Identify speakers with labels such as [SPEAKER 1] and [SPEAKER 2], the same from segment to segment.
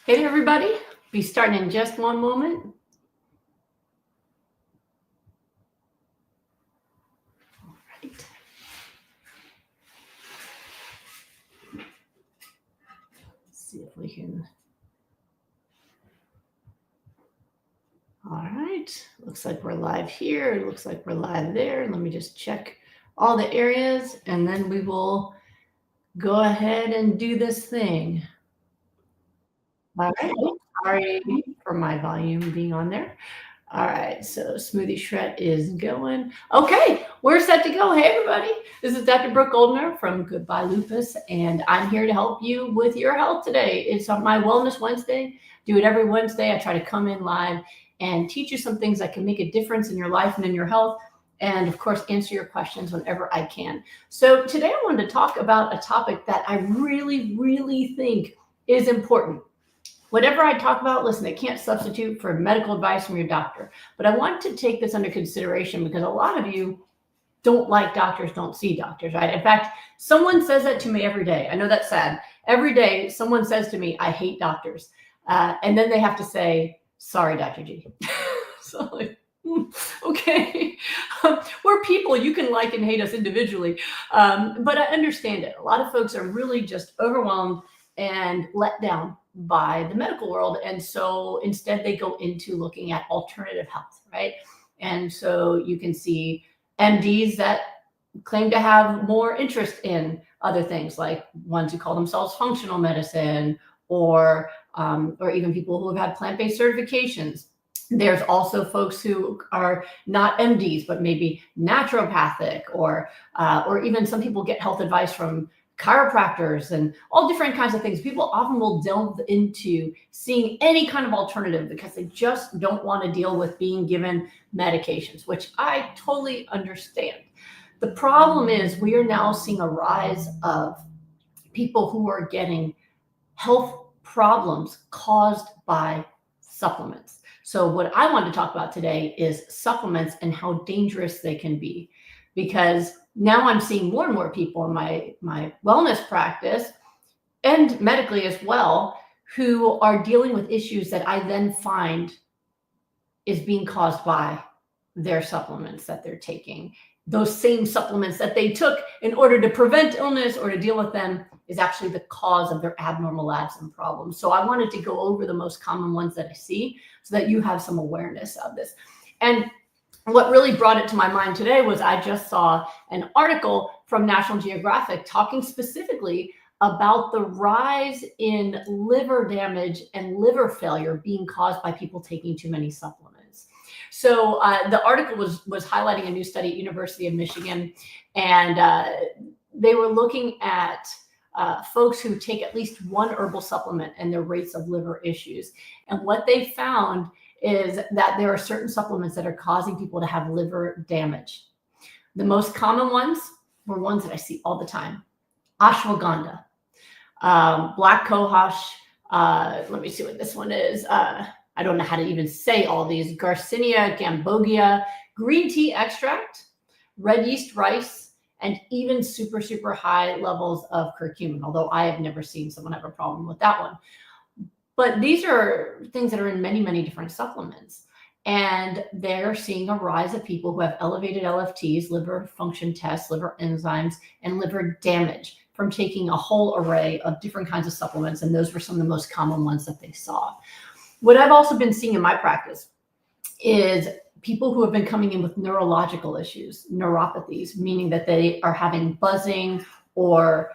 [SPEAKER 1] Hey everybody, be starting in just one moment. All right. Let's see if we can. All right, looks like we're live here. It looks like we're live there. Let me just check all the areas and then we will go ahead and do this thing. All right, sorry for my volume being on there. All right, so Smoothie Shred is going. Okay, we're set to go. Hey, everybody. This is Dr. Brooke Goldner from Goodbye Lupus, and I'm here to help you with your health today. It's on my Wellness Wednesday. Do it every Wednesday. I try to come in live and teach you some things that can make a difference in your life and in your health, and of course, answer your questions whenever I can. So today I wanted to talk about a topic that I really think is important. Whatever I talk about, listen, it can't substitute for medical advice from your doctor. But I want to take this under consideration because a lot of you don't like doctors, don't see doctors, right? In fact, someone says that to me every day. I know that's sad. Every day, someone says to me, I hate doctors. And then they have to say, sorry, Dr. G. So like, okay, we're people. You can like and hate us individually. But I understand it. A lot of folks are really just overwhelmed and let down by the medical world. And so instead they go into looking at alternative health, right? And so you can see MDs that claim to have more interest in other things, like ones who call themselves functional medicine, or even people who have had plant-based certifications. There's also folks who are not MDs, but maybe naturopathic, or even some people get health advice from chiropractors and all different kinds of things. People often will delve into seeing any kind of alternative because they just don't want to deal with being given medications, which I totally understand. The problem is we are now seeing a rise of people who are getting health problems caused by supplements. So what I want to talk about today is supplements and how dangerous they can be, because now I'm seeing more and more people in my wellness practice and medically as well, who are dealing with issues that I then find is being caused by their supplements that they're taking. Those same supplements that they took in order to prevent illness or to deal with them is actually the cause of their abnormal labs and problems. So I wanted to go over the most common ones that I see so that you have some awareness of this. And what really brought it to my mind today was I just saw an article from National Geographic talking specifically about the rise in liver damage and liver failure being caused by people taking too many supplements. So the article was highlighting a new study at University of Michigan, and they were looking at folks who take at least one herbal supplement and their rates of liver issues. And what they found is that there are certain supplements that are causing people to have liver damage. The most common ones were ones that I see all the time: ashwagandha, black cohosh. Let me see what this one is. I don't know how to even say all these. Garcinia gambogia, green tea extract, red yeast rice, and even super high levels of curcumin, although I have never seen someone have a problem with that one. But these are things that are in many different supplements. And they're seeing a rise of people who have elevated LFTs, liver function tests, liver enzymes, and liver damage from taking a whole array of different kinds of supplements. And those were some of the most common ones that they saw. What I've also been seeing in my practice is people who have been coming in with neurological issues, neuropathies, meaning that they are having buzzing or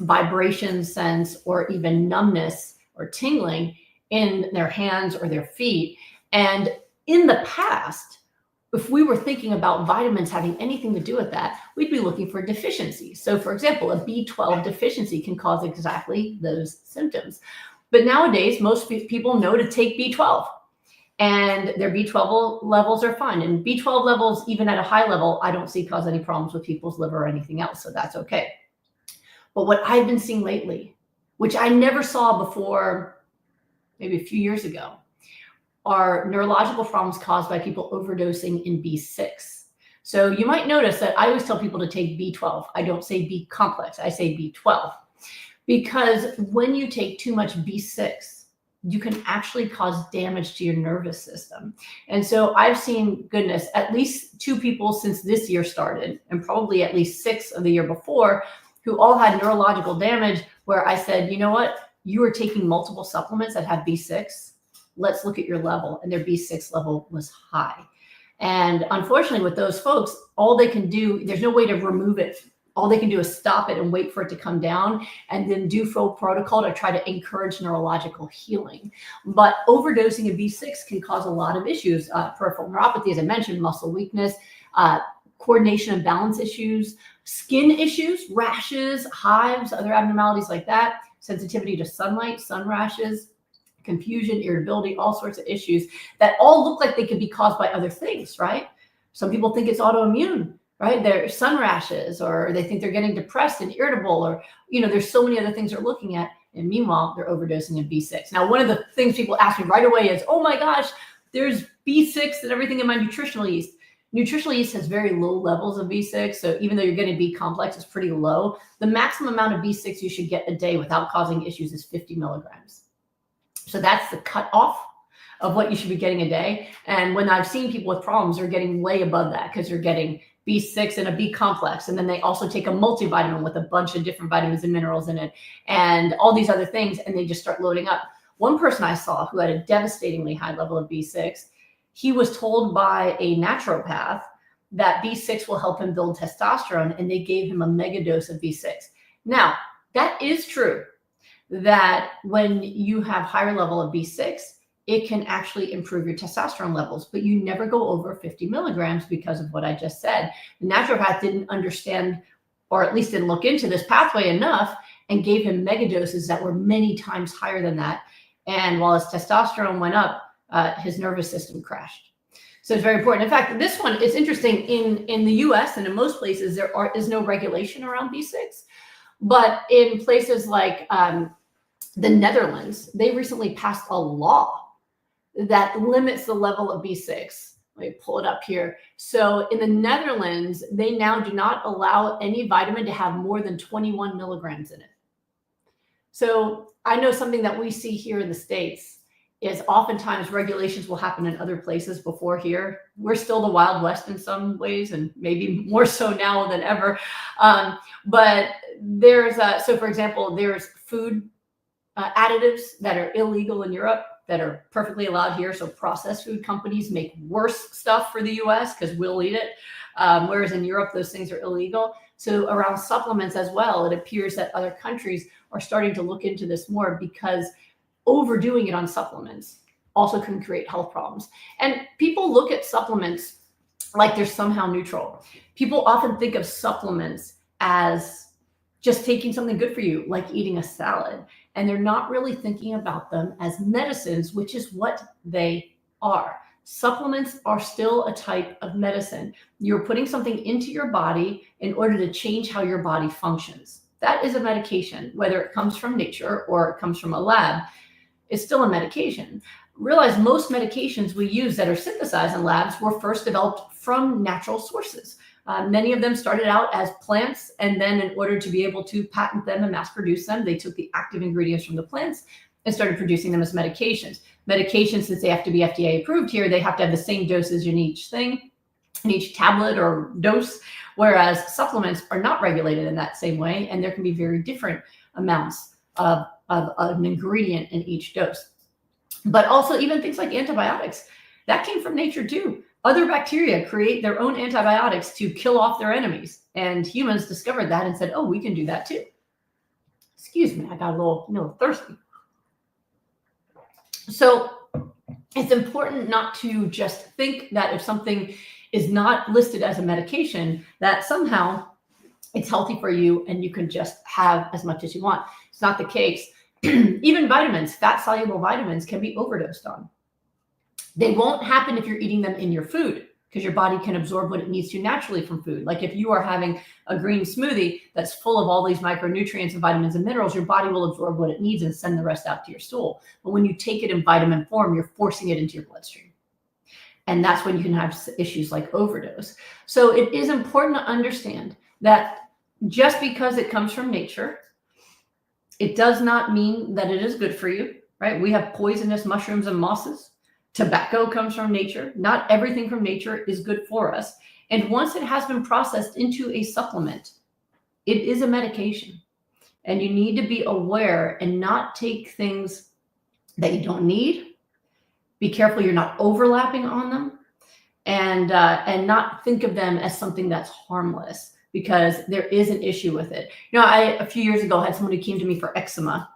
[SPEAKER 1] vibration sense or even numbness or tingling in their hands or their feet. And in the past, if we were thinking about vitamins having anything to do with that, we'd be looking for deficiencies. So for example, a B12 deficiency can cause exactly those symptoms. But nowadays, most people know to take B12 and their B12 levels are fine. And B12 levels, even at a high level, I don't see cause any problems with people's liver or anything else. So that's okay. But what I've been seeing lately, which I never saw before maybe a few years ago, are neurological problems caused by people overdosing in B6. So you might notice that I always tell people to take B12. I don't say B complex, I say B12. because when you take too much B6, you can actually cause damage to your nervous system. And so I've seen, goodness, at least 2 people since this year started, and probably at least 6 of the year before, who all had neurological damage, where I said, you know what, you are taking multiple supplements that have B6. Let's look at your level. And their B6 level was high. And unfortunately, with those folks, all they can do, there's no way to remove it. All they can do is stop it and wait for it to come down, and then do full protocol to try to encourage neurological healing. But overdosing of B6 can cause a lot of issues. Peripheral neuropathy, as I mentioned, muscle weakness, coordination and balance issues, skin issues, rashes, hives, other abnormalities like that, sensitivity to sunlight, sun rashes, confusion, irritability, all sorts of issues that all look like they could be caused by other things, right? Some people think it's autoimmune, right? They're sun rashes, or they think they're getting depressed and irritable, or, there's so many other things they're looking at. And meanwhile, they're overdosing of B6. Now, one of the things people ask me right away is, oh my gosh, there's B6 and everything in my nutritional yeast. Nutritional yeast has very low levels of B6. So even though you're getting B complex, it's pretty low. The maximum amount of B6 you should get a day without causing issues is 50 milligrams. So that's the cutoff of what you should be getting a day. And when I've seen people with problems, they're getting way above that, because they're getting B6 and a B complex. And then they also take a multivitamin with a bunch of different vitamins and minerals in it and all these other things. And they just start loading up. One person I saw who had a devastatingly high level of B6, he was told by a naturopath that B6 will help him build testosterone, and they gave him a mega dose of B6. Now, that is true, that when you have higher level of B6, it can actually improve your testosterone levels, but you never go over 50 milligrams because of what I just said. The naturopath didn't understand, or at least didn't look into this pathway enough, and gave him mega doses that were many times higher than that. And while his testosterone went up, his nervous system crashed. So it's very important. In fact, this one is interesting. In the US and in most places, there is no regulation around B6. But in places like the Netherlands, they recently passed a law that limits the level of B6. Let me pull it up here. So in the Netherlands, they now do not allow any vitamin to have more than 21 milligrams in it. So I know something that we see here in the States is oftentimes regulations will happen in other places before here. We're still the Wild West in some ways, and maybe more so now than ever. But there's, so for example, there's food additives that are illegal in Europe that are perfectly allowed here. So processed food companies make worse stuff for the US because we'll eat it. Whereas in Europe, those things are illegal. So around supplements as well, it appears that other countries are starting to look into this more, because overdoing it on supplements also can create health problems. And people look at supplements like they're somehow neutral. People often think of supplements as just taking something good for you, like eating a salad. And they're not really thinking about them as medicines, which is what they are. Supplements are still a type of medicine. You're putting something into your body in order to change how your body functions. That is a medication, whether it comes from nature or it comes from a lab. It's still a medication. Realize most medications we use that are synthesized in labs were first developed from natural sources. Many of them started out as plants, and then in order to be able to patent them and mass produce them, they took the active ingredients from the plants and started producing them as medications. Medications, since they have to be FDA approved here, they have to have the same dosage in each thing, in each tablet or dose, whereas supplements are not regulated in that same way, and there can be very different amounts of an ingredient in each dose. But also even things like antibiotics, that came from nature too. Other bacteria create their own antibiotics to kill off their enemies. And humans discovered that and said, oh, we can do that too. Excuse me, I got a little thirsty. So it's important not to just think that if something is not listed as a medication, that somehow it's healthy for you and you can just have as much as you want. It's not the case. Even vitamins, fat-soluble vitamins, can be overdosed on. They won't happen if you're eating them in your food, because your body can absorb what it needs to naturally from food. Like if you are having a green smoothie that's full of all these micronutrients and vitamins and minerals, your body will absorb what it needs and send the rest out to your stool. But when you take it in vitamin form, you're forcing it into your bloodstream. And that's when you can have issues like overdose. So it is important to understand that just because it comes from nature It does not mean that it is good for you, right? We have poisonous mushrooms and mosses. Tobacco comes from nature. Not everything from nature is good for us. And once it has been processed into a supplement, it is a medication. And you need to be aware and not take things that you don't need. Be careful you're not overlapping on them, and not think of them as something that's harmless, because there is an issue with it. I a few years ago had someone who came to me for eczema,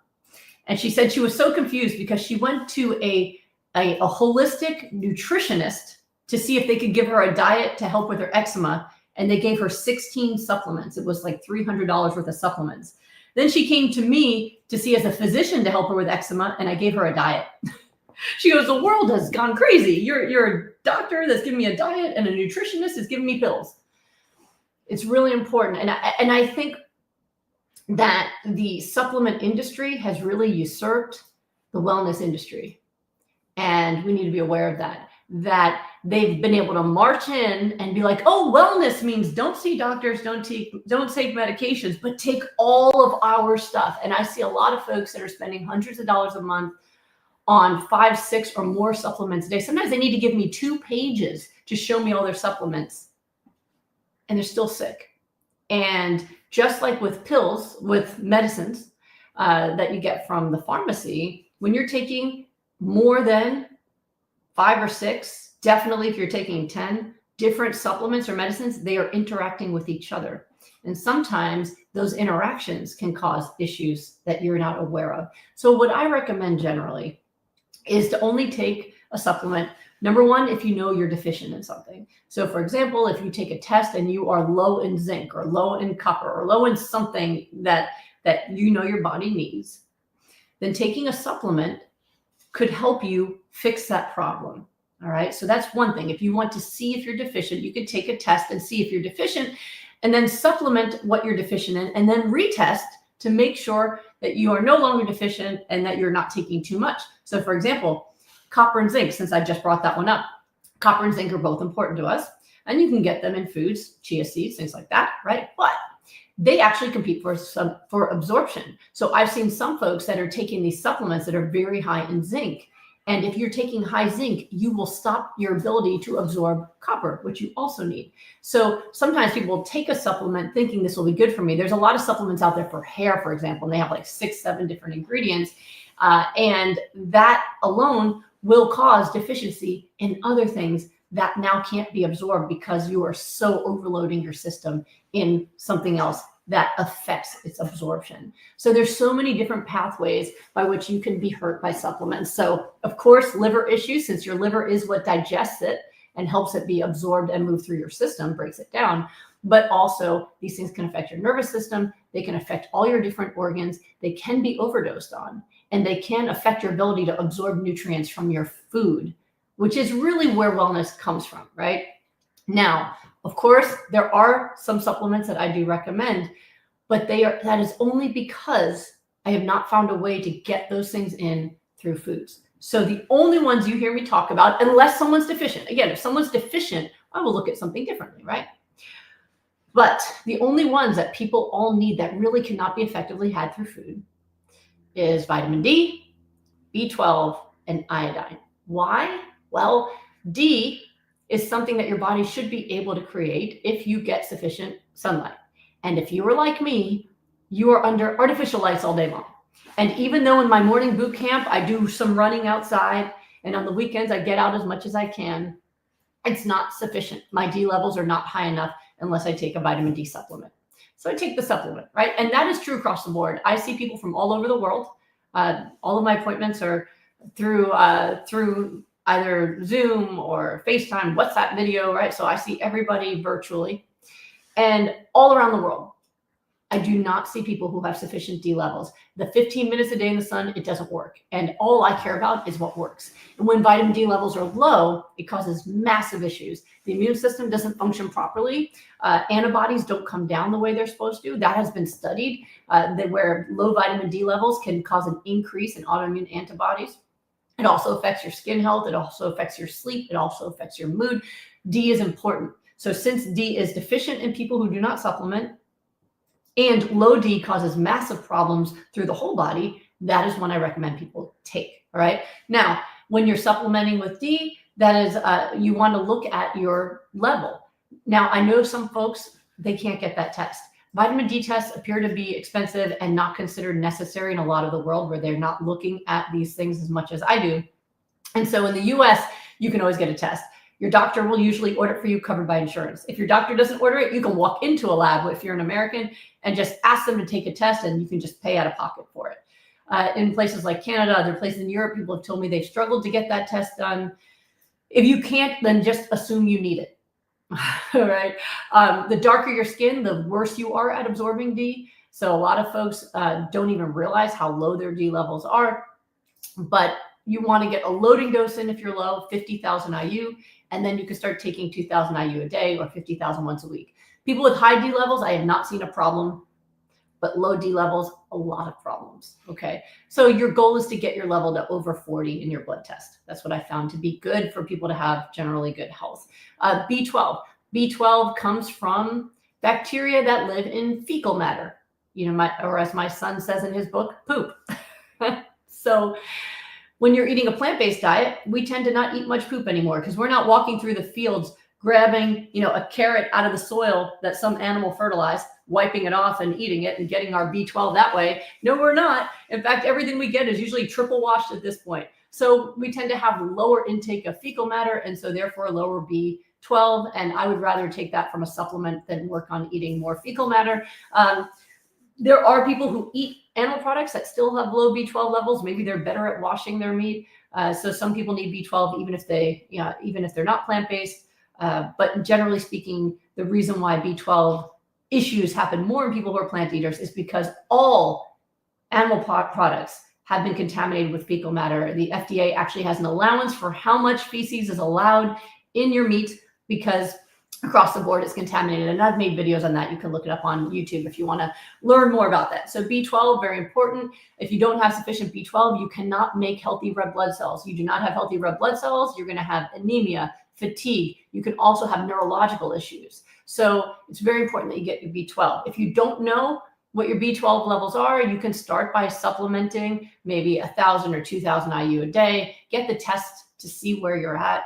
[SPEAKER 1] and she said she was so confused because she went to a holistic nutritionist to see if they could give her a diet to help with her eczema, and they gave her 16 supplements. It was like $300 worth of supplements. Then she came to me to see as a physician to help her with eczema, and I gave her a diet. She goes, the world has gone crazy. You're a doctor that's giving me a diet, and a nutritionist is giving me pills. It's really important. And I think that the supplement industry has really usurped the wellness industry. And we need to be aware of that they've been able to march in and be like, oh, wellness means don't see doctors, don't take medications, but take all of our stuff. And I see a lot of folks that are spending hundreds of dollars a month on 5, 6 or more supplements a day. Sometimes they need to give me 2 pages to show me all their supplements, and they're still sick. And just like with pills, with medicines that you get from the pharmacy, when you're taking more than 5 or 6, definitely if you're taking 10 different supplements or medicines, they are interacting with each other. And sometimes those interactions can cause issues that you're not aware of. So what I recommend generally is to only take a supplement. Number one, if you know you're deficient in something. So for example, if you take a test and you are low in zinc or low in copper or low in something that you know your body needs, then taking a supplement could help you fix that problem. All right. So that's one thing. If you want to see if you're deficient, you could take a test and see if you're deficient, and then supplement what you're deficient in, and then retest to make sure that you are no longer deficient and that you're not taking too much. So for example, copper and zinc, since I just brought that one up, copper and zinc are both important to us, and you can get them in foods, chia seeds, things like that, right? But they actually compete for absorption. So I've seen some folks that are taking these supplements that are very high in zinc. And if you're taking high zinc, you will stop your ability to absorb copper, which you also need. So sometimes people will take a supplement thinking this will be good for me. There's a lot of supplements out there for hair, for example, and they have like 6, 7 different ingredients. And that alone will cause deficiency in other things that now can't be absorbed because you are so overloading your system in something else that affects its absorption. So there's so many different pathways by which you can be hurt by supplements. So of course, liver issues, since your liver is what digests it and helps it be absorbed and move through your system, breaks it down. But also these things can affect your nervous system. They can affect all your different organs. They can be overdosed on, and they can affect your ability to absorb nutrients from your food, which is really where wellness comes from, right? Now, of course, there are some supplements that I do recommend, but that is only because I have not found a way to get those things in through foods. So the only ones you hear me talk about, unless someone's deficient, again, if someone's deficient, I will look at something differently, right? But the only ones that people all need that really cannot be effectively had through food is vitamin D, B12, and iodine. Why? Well, D is something that your body should be able to create if you get sufficient sunlight. And if you are like me, you are under artificial lights all day long. And even though in my morning boot camp, I do some running outside, and on the weekends, I get out as much as I can, it's not sufficient. My D levels are not high enough unless I take a vitamin D supplement. So I take the supplement, right? And that is true across the board. I see people from all over the world. All of my appointments are through either Zoom or FaceTime, WhatsApp video, right? So I see everybody virtually, and all around the world. I do not see people who have sufficient D levels. The 15 minutes a day in the sun, it doesn't work. And all I care about is what works. And when vitamin D levels are low, it causes massive issues. The immune system doesn't function properly. Antibodies don't come down the way they're supposed to. That has been studied, where low vitamin D levels can cause an increase in autoimmune antibodies. It also affects your skin health. It also affects your sleep. It also affects your mood. D is important. So since D is deficient in people who do not supplement, and low D causes massive problems through the whole body, that is when I recommend people take. All right. Now, when you're supplementing with D, that is, you want to look at your level. Now, I know some folks, they can't get that test. Vitamin D tests appear to be expensive and not considered necessary in a lot of the world where they're not looking at these things as much as I do. And so in the US, you can always get a test. Your doctor will usually order it for you, covered by insurance. If your doctor doesn't order it, you can walk into a lab if you're an American and just ask them to take a test, and you can just pay out of pocket for it. In places like Canada, other places in Europe, people have told me they've struggled to get that test done. If you can't, then just assume you need it. All right. The darker your skin, the worse you are at absorbing D. So a lot of folks don't even realize how low their D levels are. But you want to get a loading dose in if you're low, 50,000 IU, and then you can start taking 2,000 IU a day or 50,000 once a week. People with high D levels, I have not seen a problem, but low D levels, a lot of problems. Okay. So your goal is to get your level to over 40 in your blood test. That's what I found to be good for people to have generally good health. B12. B12 comes from bacteria that live in fecal matter, or as my son says in his book, poop. So when you're eating a plant-based diet, we tend to not eat much poop anymore because we're not walking through the fields grabbing, a carrot out of the soil that some animal fertilized, wiping it off and eating it and getting our B12 that way. No, we're not. In fact, everything we get is usually triple washed at this point. So we tend to have lower intake of fecal matter and so therefore lower B12. And I would rather take that from a supplement than work on eating more fecal matter. There are people who eat animal products that still have low B12 levels. Maybe they're better at washing their meat. So some people need B12 even if they're not plant-based. But generally speaking, the reason why B12 issues happen more in people who are plant eaters is because all animal products have been contaminated with fecal matter. The FDA actually has an allowance for how much feces is allowed in your meat because across the board it's contaminated. And I've made videos on that. You can look it up on YouTube if you want to learn more about that. So B12, very important. If you don't have sufficient B12, you cannot make healthy red blood cells. You do not have healthy red blood cells, you're going to have anemia, fatigue. You can also have neurological issues. So it's very important that you get your B12. If you don't know what your B12 levels are, you can start by supplementing maybe 1,000 or 2,000 IU a day. Get the test to see where you're at.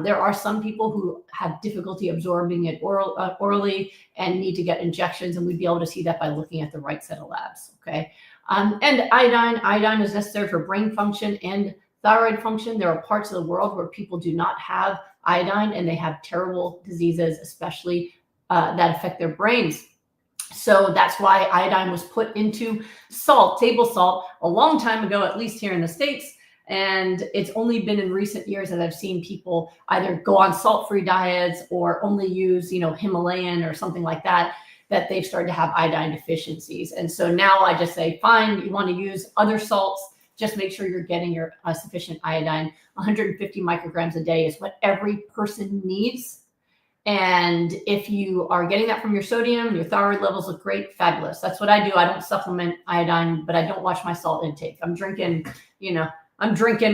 [SPEAKER 1] There are some people who have difficulty absorbing it orally and need to get injections, and we'd be able to see that by looking at the right set of labs. Okay. And iodine is necessary for brain function and thyroid function. There are parts of the world where people do not have iodine and they have terrible diseases, especially that affect their brains. So that's why iodine was put into salt, table salt, a long time ago, at least here in the States. And it's only been in recent years that I've seen people either go on salt-free diets or only use, Himalayan or something like that, that they've started to have iodine deficiencies. And so now I just say, fine, you want to use other salts, just make sure you're getting your sufficient iodine. 150 micrograms a day is what every person needs. And if you are getting that from your sodium, your thyroid levels look great, fabulous. That's what I do. I don't supplement iodine, but I don't watch my salt intake. I'm drinking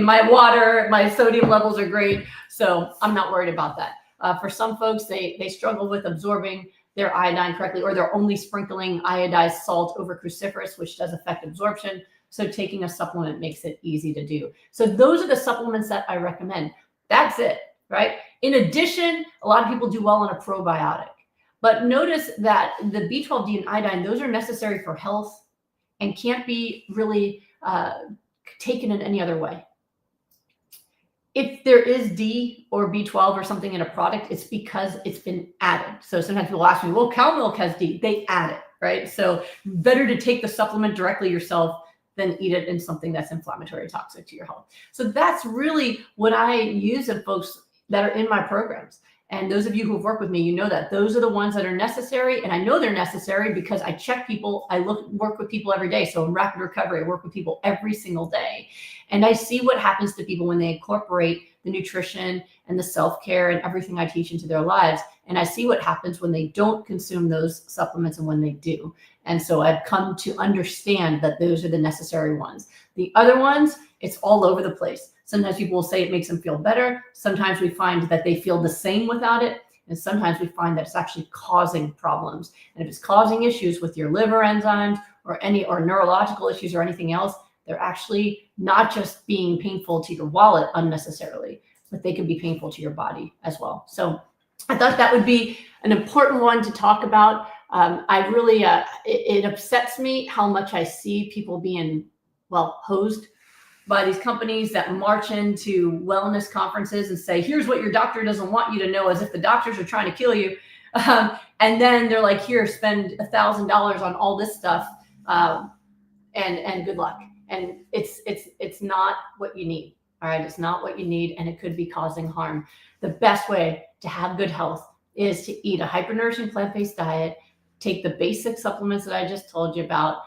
[SPEAKER 1] my water, my sodium levels are great. So I'm not worried about that. For some folks, they struggle with absorbing their iodine correctly, or they're only sprinkling iodized salt over cruciferous, which does affect absorption. So taking a supplement makes it easy to do. So those are the supplements that I recommend. That's it, right? In addition, a lot of people do well on a probiotic. But notice that the B12, D, and iodine, those are necessary for health and can't be really taken in any other way. If there is D or B12 or something in a product, it's because it's been added. So sometimes people ask me, well, cow milk has D. They add it, right? So better to take the supplement directly yourself than eat it in something that's inflammatory or toxic to your health. So that's really what I use in folks that are in my programs. And those of you who've worked with me, you know that those are the ones that are necessary. And I know they're necessary because I check people. I work with people every day. So in rapid recovery, I work with people every single day. And I see what happens to people when they incorporate the nutrition and the self-care and everything I teach into their lives. And I see what happens when they don't consume those supplements and when they do. And so I've come to understand that those are the necessary ones. The other ones, it's all over the place. Sometimes people will say it makes them feel better. Sometimes we find that they feel the same without it. And sometimes we find that it's actually causing problems. And if it's causing issues with your liver enzymes or neurological issues or anything else, they're actually not just being painful to your wallet unnecessarily, but they can be painful to your body as well. So I thought that would be an important one to talk about. I really, it upsets me how much I see people being, hosed by these companies that march into wellness conferences and say, here's what your doctor doesn't want you to know, as if the doctors are trying to kill you. And then they're like, here, spend $1,000 on all this stuff, and good luck. And it's not what you need. All right, it's not what you need, and it could be causing harm. The best way to have good health is to eat a hyper-nourishing plant-based diet, take the basic supplements that I just told you about,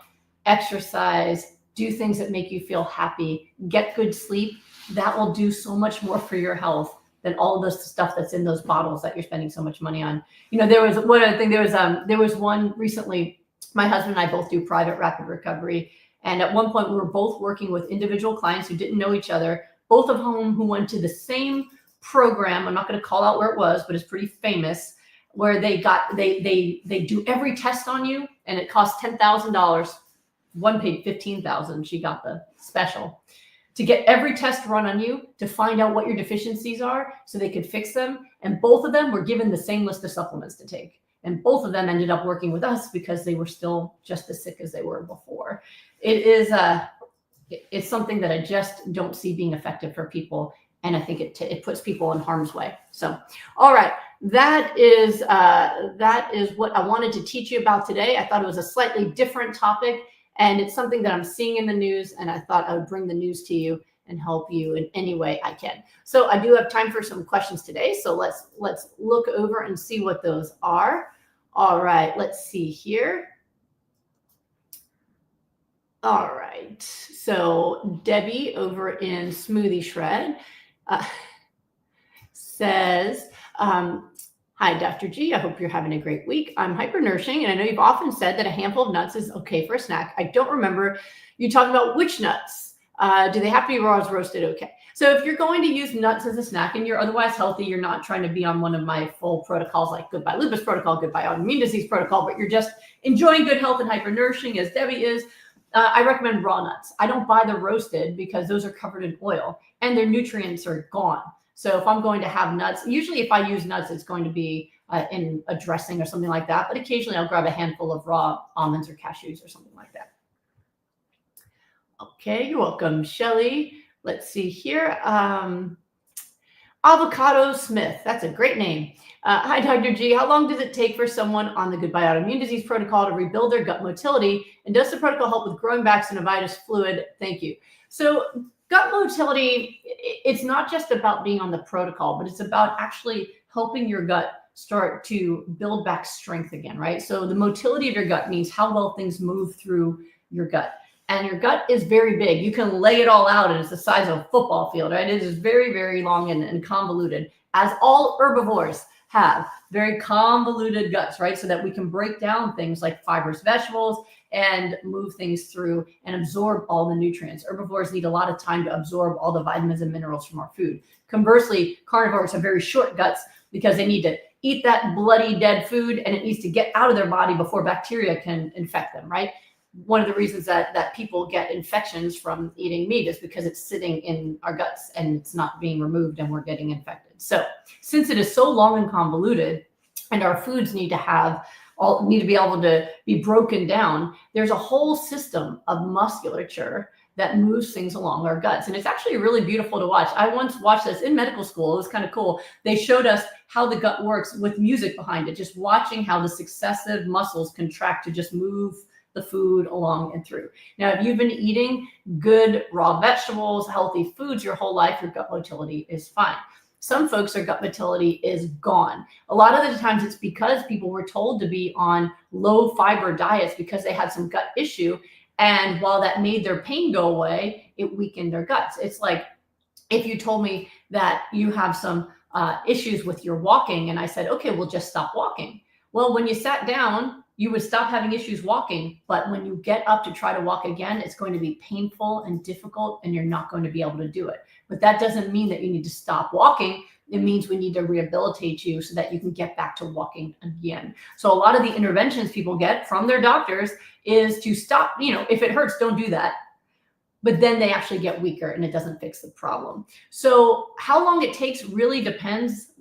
[SPEAKER 1] exercise, do things that make you feel happy, get good sleep. That will do so much more for your health than all of the stuff that's in those bottles that you're spending so much money on. You know, there was one other thing. There was one recently. My husband and I both do private rapid recovery, and at one point we were both working with individual clients who didn't know each other, both of whom who went to the same program. I'm not going to call out where it was, but it's pretty famous, where they do every test on you, and it costs $10,000. One paid $15,000. She got the special to get every test run on you to find out what your deficiencies are so they could fix them. And both of them were given the same list of supplements to take. And both of them ended up working with us because they were still just as sick as they were before. It's something that I just don't see being effective for people. And I think it puts people in harm's way. So, all right, that is what I wanted to teach you about today. I thought it was a slightly different topic, and it's something that I'm seeing in the news, and I thought I would bring the news to you and help you in any way I can. So I do have time for some questions today. So let's look over and see what those are. All right, let's see here. All right, so Debbie over in Smoothie Shred says, hi, Dr. G. I hope you're having a great week. I'm hyper-nourishing, and I know you've often said that a handful of nuts is okay for a snack. I don't remember you talking about which nuts. Do they have to be raw or roasted? Okay. So if you're going to use nuts as a snack and you're otherwise healthy, you're not trying to be on one of my full protocols like Goodbye Lupus Protocol, Goodbye Autoimmune Disease Protocol, but you're just enjoying good health and hyper-nourishing as Debbie is, I recommend raw nuts. I don't buy the roasted because those are covered in oil and their nutrients are gone. So if I'm going to have nuts, usually if I use nuts, it's going to be in a dressing or something like that. But occasionally I'll grab a handful of raw almonds or cashews or something like that. Okay, you're welcome, Shelly. Let's see here. Avocado Smith. That's a great name. Hi, Dr. G. How long does it take for someone on the Goodbye Autoimmune Disease Protocol to rebuild their gut motility? And does the protocol help with growing back synovitis fluid? Thank you. So gut motility, it's not just about being on the protocol, but it's about actually helping your gut start to build back strength again, right? So the motility of your gut means how well things move through your gut. And your gut is very big. You can lay it all out and it's the size of a football field, right? It is very, very long and convoluted, as all herbivores have very convoluted guts, right? So that we can break down things like fibrous vegetables and move things through and absorb all the nutrients. Herbivores need a lot of time to absorb all the vitamins and minerals from our food. Conversely, carnivores have very short guts because they need to eat that bloody dead food and it needs to get out of their body before bacteria can infect them, right? One of the reasons that people get infections from eating meat is because it's sitting in our guts and it's not being removed and we're getting infected. So since it is so long and convoluted and our foods need to be able to be broken down, there's a whole system of musculature that moves things along our guts. And it's actually really beautiful to watch. I once watched this in medical school. It was kind of cool. They showed us how the gut works with music behind it, just watching how the successive muscles contract to just move the food along and through. Now, if you've been eating good raw vegetables, healthy foods your whole life, your gut motility is fine. Some folks, their gut motility is gone. A lot of the times it's because people were told to be on low fiber diets because they had some gut issue. And while that made their pain go away, it weakened their guts. It's like if you told me that you have some issues with your walking and I said, okay, we'll just stop walking. Well, when you sat down, you would stop having issues walking, but when you get up to try to walk again, it's going to be painful and difficult and you're not going to be able to do it. But that doesn't mean that you need to stop walking it means we need to rehabilitate you so that you can get back to walking again. So a lot of the interventions people get from their doctors is to stop, if it hurts, don't do that. But then they actually get weaker and it doesn't fix the problem. So how long it takes really depends,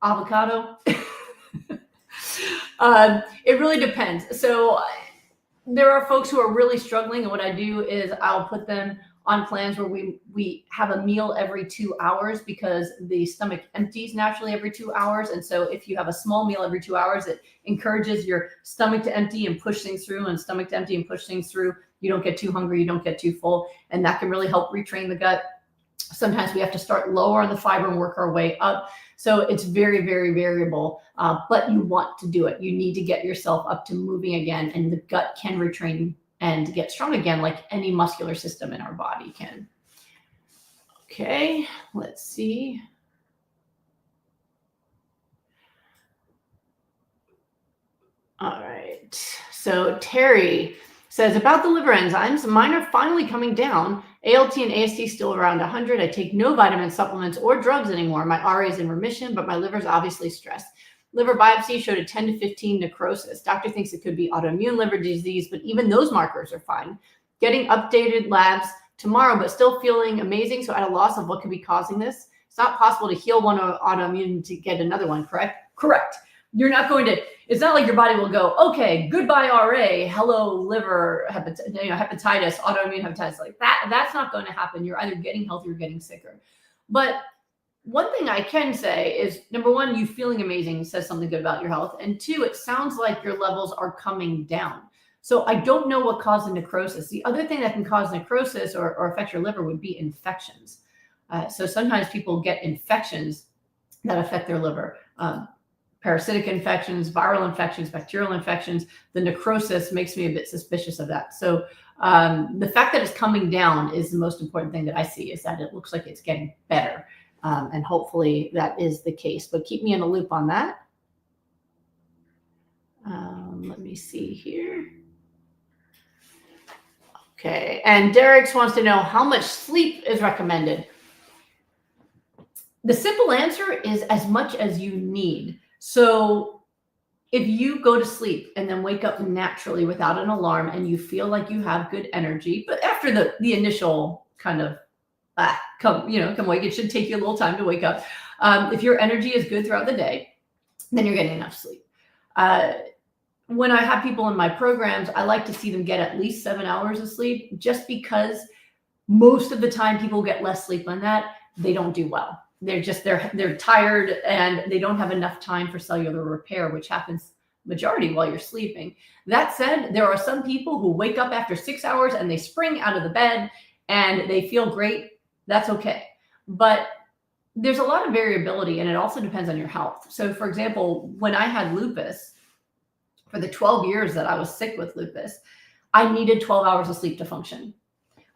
[SPEAKER 1] avocado. It really depends. So there are folks who are really struggling, and what I do is I'll put them on plans where we have a meal every 2 hours, because the stomach empties naturally every 2 hours. And so if you have a small meal every 2 hours, it encourages your stomach to empty and push things through, and stomach to empty and push things through. You don't get too hungry, you don't get too full, and that can really help retrain the gut. Sometimes we have to start lower on the fiber and work our way up. So it's very, very variable, but you want to do it. You need to get yourself up to moving again, and the gut can retrain and get strong again like any muscular system in our body can. Okay, let's see. All right, so Terry says, about the liver enzymes, mine are finally coming down. ALT and AST still around 100. I take no vitamin supplements or drugs anymore. My RA is in remission, but my liver is obviously stressed. Liver biopsy showed a 10 to 15 necrosis. Doctor thinks it could be autoimmune liver disease, but even those markers are fine. Getting updated labs tomorrow, but still feeling amazing. So at a loss of what could be causing this. It's not possible to heal one autoimmune to get another one, correct? Correct. You're not going to, it's not like your body will go, okay, goodbye RA, hello liver hepatitis, autoimmune hepatitis. Like that's not going to happen. You're either getting healthy or getting sicker. But one thing I can say is, number one, you feeling amazing says something good about your health. And two, it sounds like your levels are coming down. So I don't know what caused the necrosis. The other thing that can cause necrosis or affect your liver would be infections. So sometimes people get infections that affect their liver. Parasitic infections, viral infections, bacterial infections. The necrosis makes me a bit suspicious of that. So the fact that it's coming down is the most important thing that I see, is that it looks like it's getting better. And hopefully that is the case, but keep me in a loop on that. Let me see here. Okay, and Derek wants to know how much sleep is recommended. The simple answer is as much as you need. So if you go to sleep and then wake up naturally without an alarm and you feel like you have good energy, but after the initial kind of come wake, it should take you a little time to wake up. If your energy is good throughout the day, then you're getting enough sleep. When I have people in my programs, I like to see them get at least 7 hours of sleep, just because most of the time people get less sleep than that. They don't do well. They're tired and they don't have enough time for cellular repair, which happens majority while you're sleeping. That said, there are some people who wake up after 6 hours and they spring out of the bed and they feel great. That's okay. But there's a lot of variability, and it also depends on your health. So for example, when I had lupus, for the 12 years that I was sick with lupus, I needed 12 hours of sleep to function.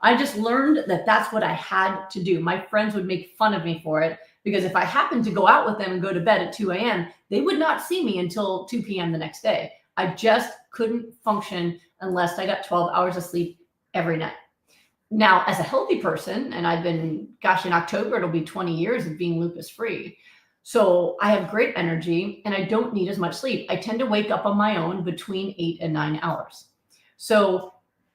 [SPEAKER 1] I just learned that that's what I had to do. My friends would make fun of me for it, because if I happened to go out with them and go to bed at 2 a.m., they would not see me until 2 p.m. the next day. I just couldn't function unless I got 12 hours of sleep every night. Now, as a healthy person, and I've been, in October, it'll be 20 years of being lupus free. So I have great energy and I don't need as much sleep. I tend to wake up on my own between 8 and 9 hours. So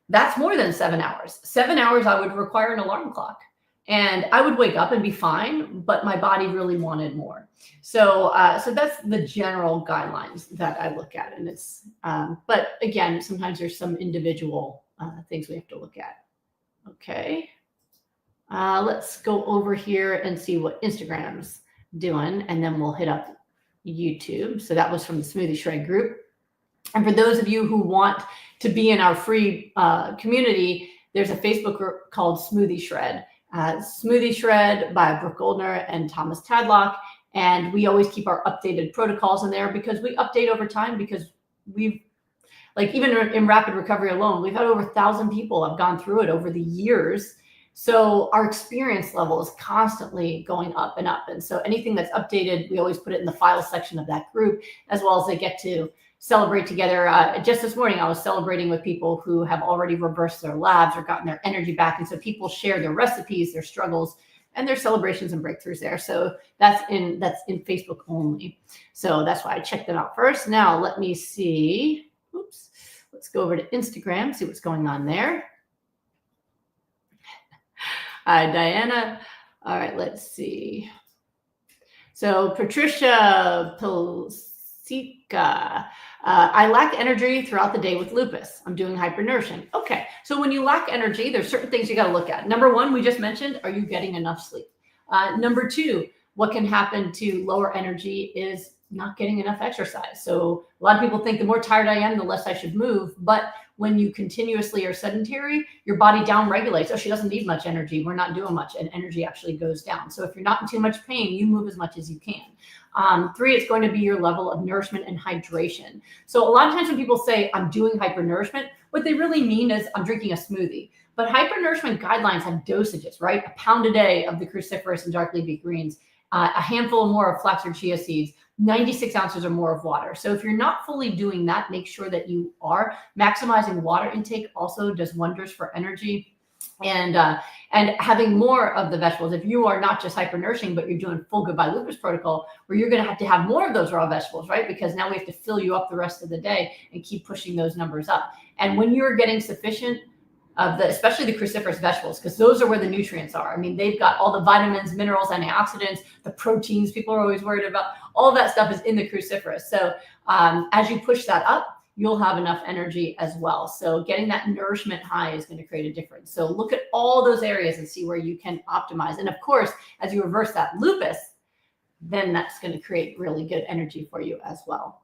[SPEAKER 1] that's more than 7 hours. 7 hours, I would require an alarm clock, and I would wake up and be fine, but my body really wanted more. So that's the general guidelines that I look at. And it's, but again, sometimes there's some individual things we have to look at. Okay. Let's go over here and see what Instagram's doing, and then we'll hit up YouTube. So that was from the Smoothie Shred group. And for those of you who want to be in our free community, there's a Facebook group called Smoothie Shred. Smoothie Shred by Brooke Goldner and Thomas Tadlock. And we always keep our updated protocols in there, because we update over time, because we've, like, even in rapid recovery alone, we've had over 1,000 people have gone through it over the years. So our experience level is constantly going up and up. And so anything that's updated, we always put it in the file section of that group, as well as they get to celebrate together. Just this morning, I was celebrating with people who have already reversed their labs or gotten their energy back. And so people share their recipes, their struggles, and there's celebrations and breakthroughs there. So that's in Facebook only. So that's why I checked them out first. Now let me see. Oops. Let's go over to Instagram, see what's going on there. Diana. All right, let's see. So Patricia Pilsika. I lack energy throughout the day with lupus. I'm doing hypernourishing. Okay, so when you lack energy, there's certain things you got to look at. Number one, we just mentioned, are you getting enough sleep? Number two, what can happen to lower energy is not getting enough exercise. So a lot of people think the more tired I am, the less I should move. But when you continuously are sedentary, your body down regulates. Oh, she doesn't need much energy. We're not doing much. And energy actually goes down. So if you're not in too much pain, you move as much as you can. Three, it's going to be your level of nourishment and hydration. So a lot of times when people say I'm doing hypernourishment, what they really mean is I'm drinking a smoothie. But hypernourishment guidelines have dosages, right? A pound a day of the cruciferous and dark leafy greens, a handful or more of flax or chia seeds, 96 ounces or more of water. So if you're not fully doing that, make sure that you are. Maximizing water intake also does wonders for energy. And having more of the vegetables. If you are not just hypernourishing, but you're doing full Goodbye Lupus protocol, where you're going to have more of those raw vegetables, right? Because now we have to fill you up the rest of the day and keep pushing those numbers up. And when you're getting sufficient of especially the cruciferous vegetables, because those are where the nutrients are. I mean, they've got all the vitamins, minerals, antioxidants, the proteins people are always worried about. All of that stuff is in the cruciferous. So as you push that up, you'll have enough energy as well. So getting that nourishment high is going to create a difference. So look at all those areas and see where you can optimize. And of course, as you reverse that lupus, then that's going to create really good energy for you as well.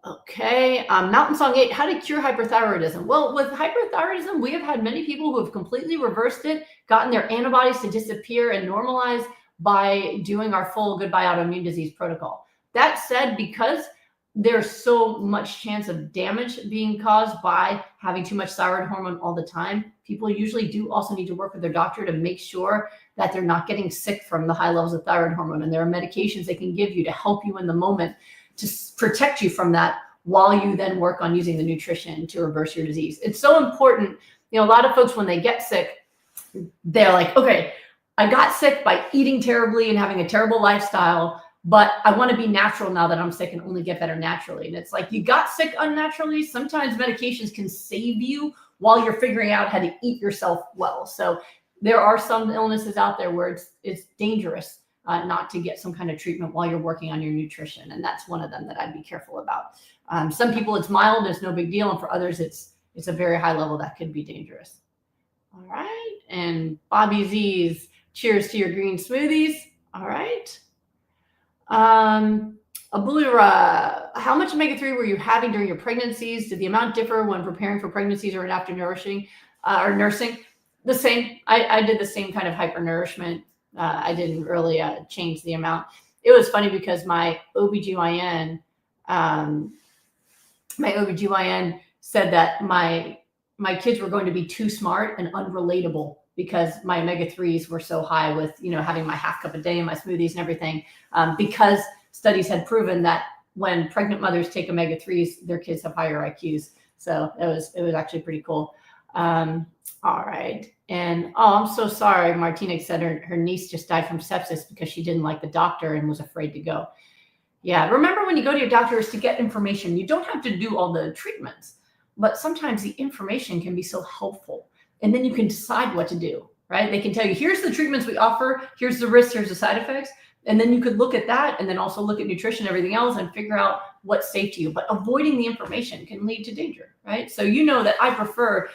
[SPEAKER 1] Okay, Mountain Song 8, how to cure hyperthyroidism? Well, with hyperthyroidism, we have had many people who have completely reversed it, gotten their antibodies to disappear and normalize by doing our full Goodbye Autoimmune Disease protocol. That said, because there's so much chance of damage being caused by having too much thyroid hormone all the time, people usually do also need to work with their doctor to make sure that they're not getting sick from the high levels of thyroid hormone. And there are medications they can give you to help you in the moment to protect you from that, while you then work on using the nutrition to reverse your disease. It's so important. You know, a lot of folks, when they get sick, they're like, okay, I got sick by eating terribly and having a terrible lifestyle, but I want to be natural now that I'm sick and only get better naturally. And it's like, you got sick unnaturally. Sometimes medications can save you while you're figuring out how to eat yourself well. So there are some illnesses out there where it's dangerous not to get some kind of treatment while you're working on your nutrition. And that's one of them that I'd be careful about. Some people, it's mild, it's no big deal. And for others, it's a very high level that could be dangerous. All right. And Bobby Z's, cheers to your green smoothies. All right. Abulira, how much omega-3 were you having during your pregnancies? Did the amount differ when preparing for pregnancies or after nourishing or nursing? The same. I did the same kind of hypernourishment. I didn't really change the amount. It was funny because my OBGYN said that my kids were going to be too smart and unrelatable because my omega-3s were so high with, you know, having my half cup a day and my smoothies and everything, because studies had proven that when pregnant mothers take omega-3s, their kids have higher IQs. So it was actually pretty cool. All right. And, oh, I'm so sorry. Martina said her niece just died from sepsis because she didn't like the doctor and was afraid to go. Yeah. Remember, when you go to your doctor is to get information. You don't have to do all the treatments, but sometimes the information can be so helpful. And then you can decide what to do, right? They can tell you, here's the treatments we offer. Here's the risks. Here's the side effects. And then you could look at that and then also look at nutrition and everything else and figure out what's safe to you. But avoiding the information can lead to danger, right? So you know that I prefer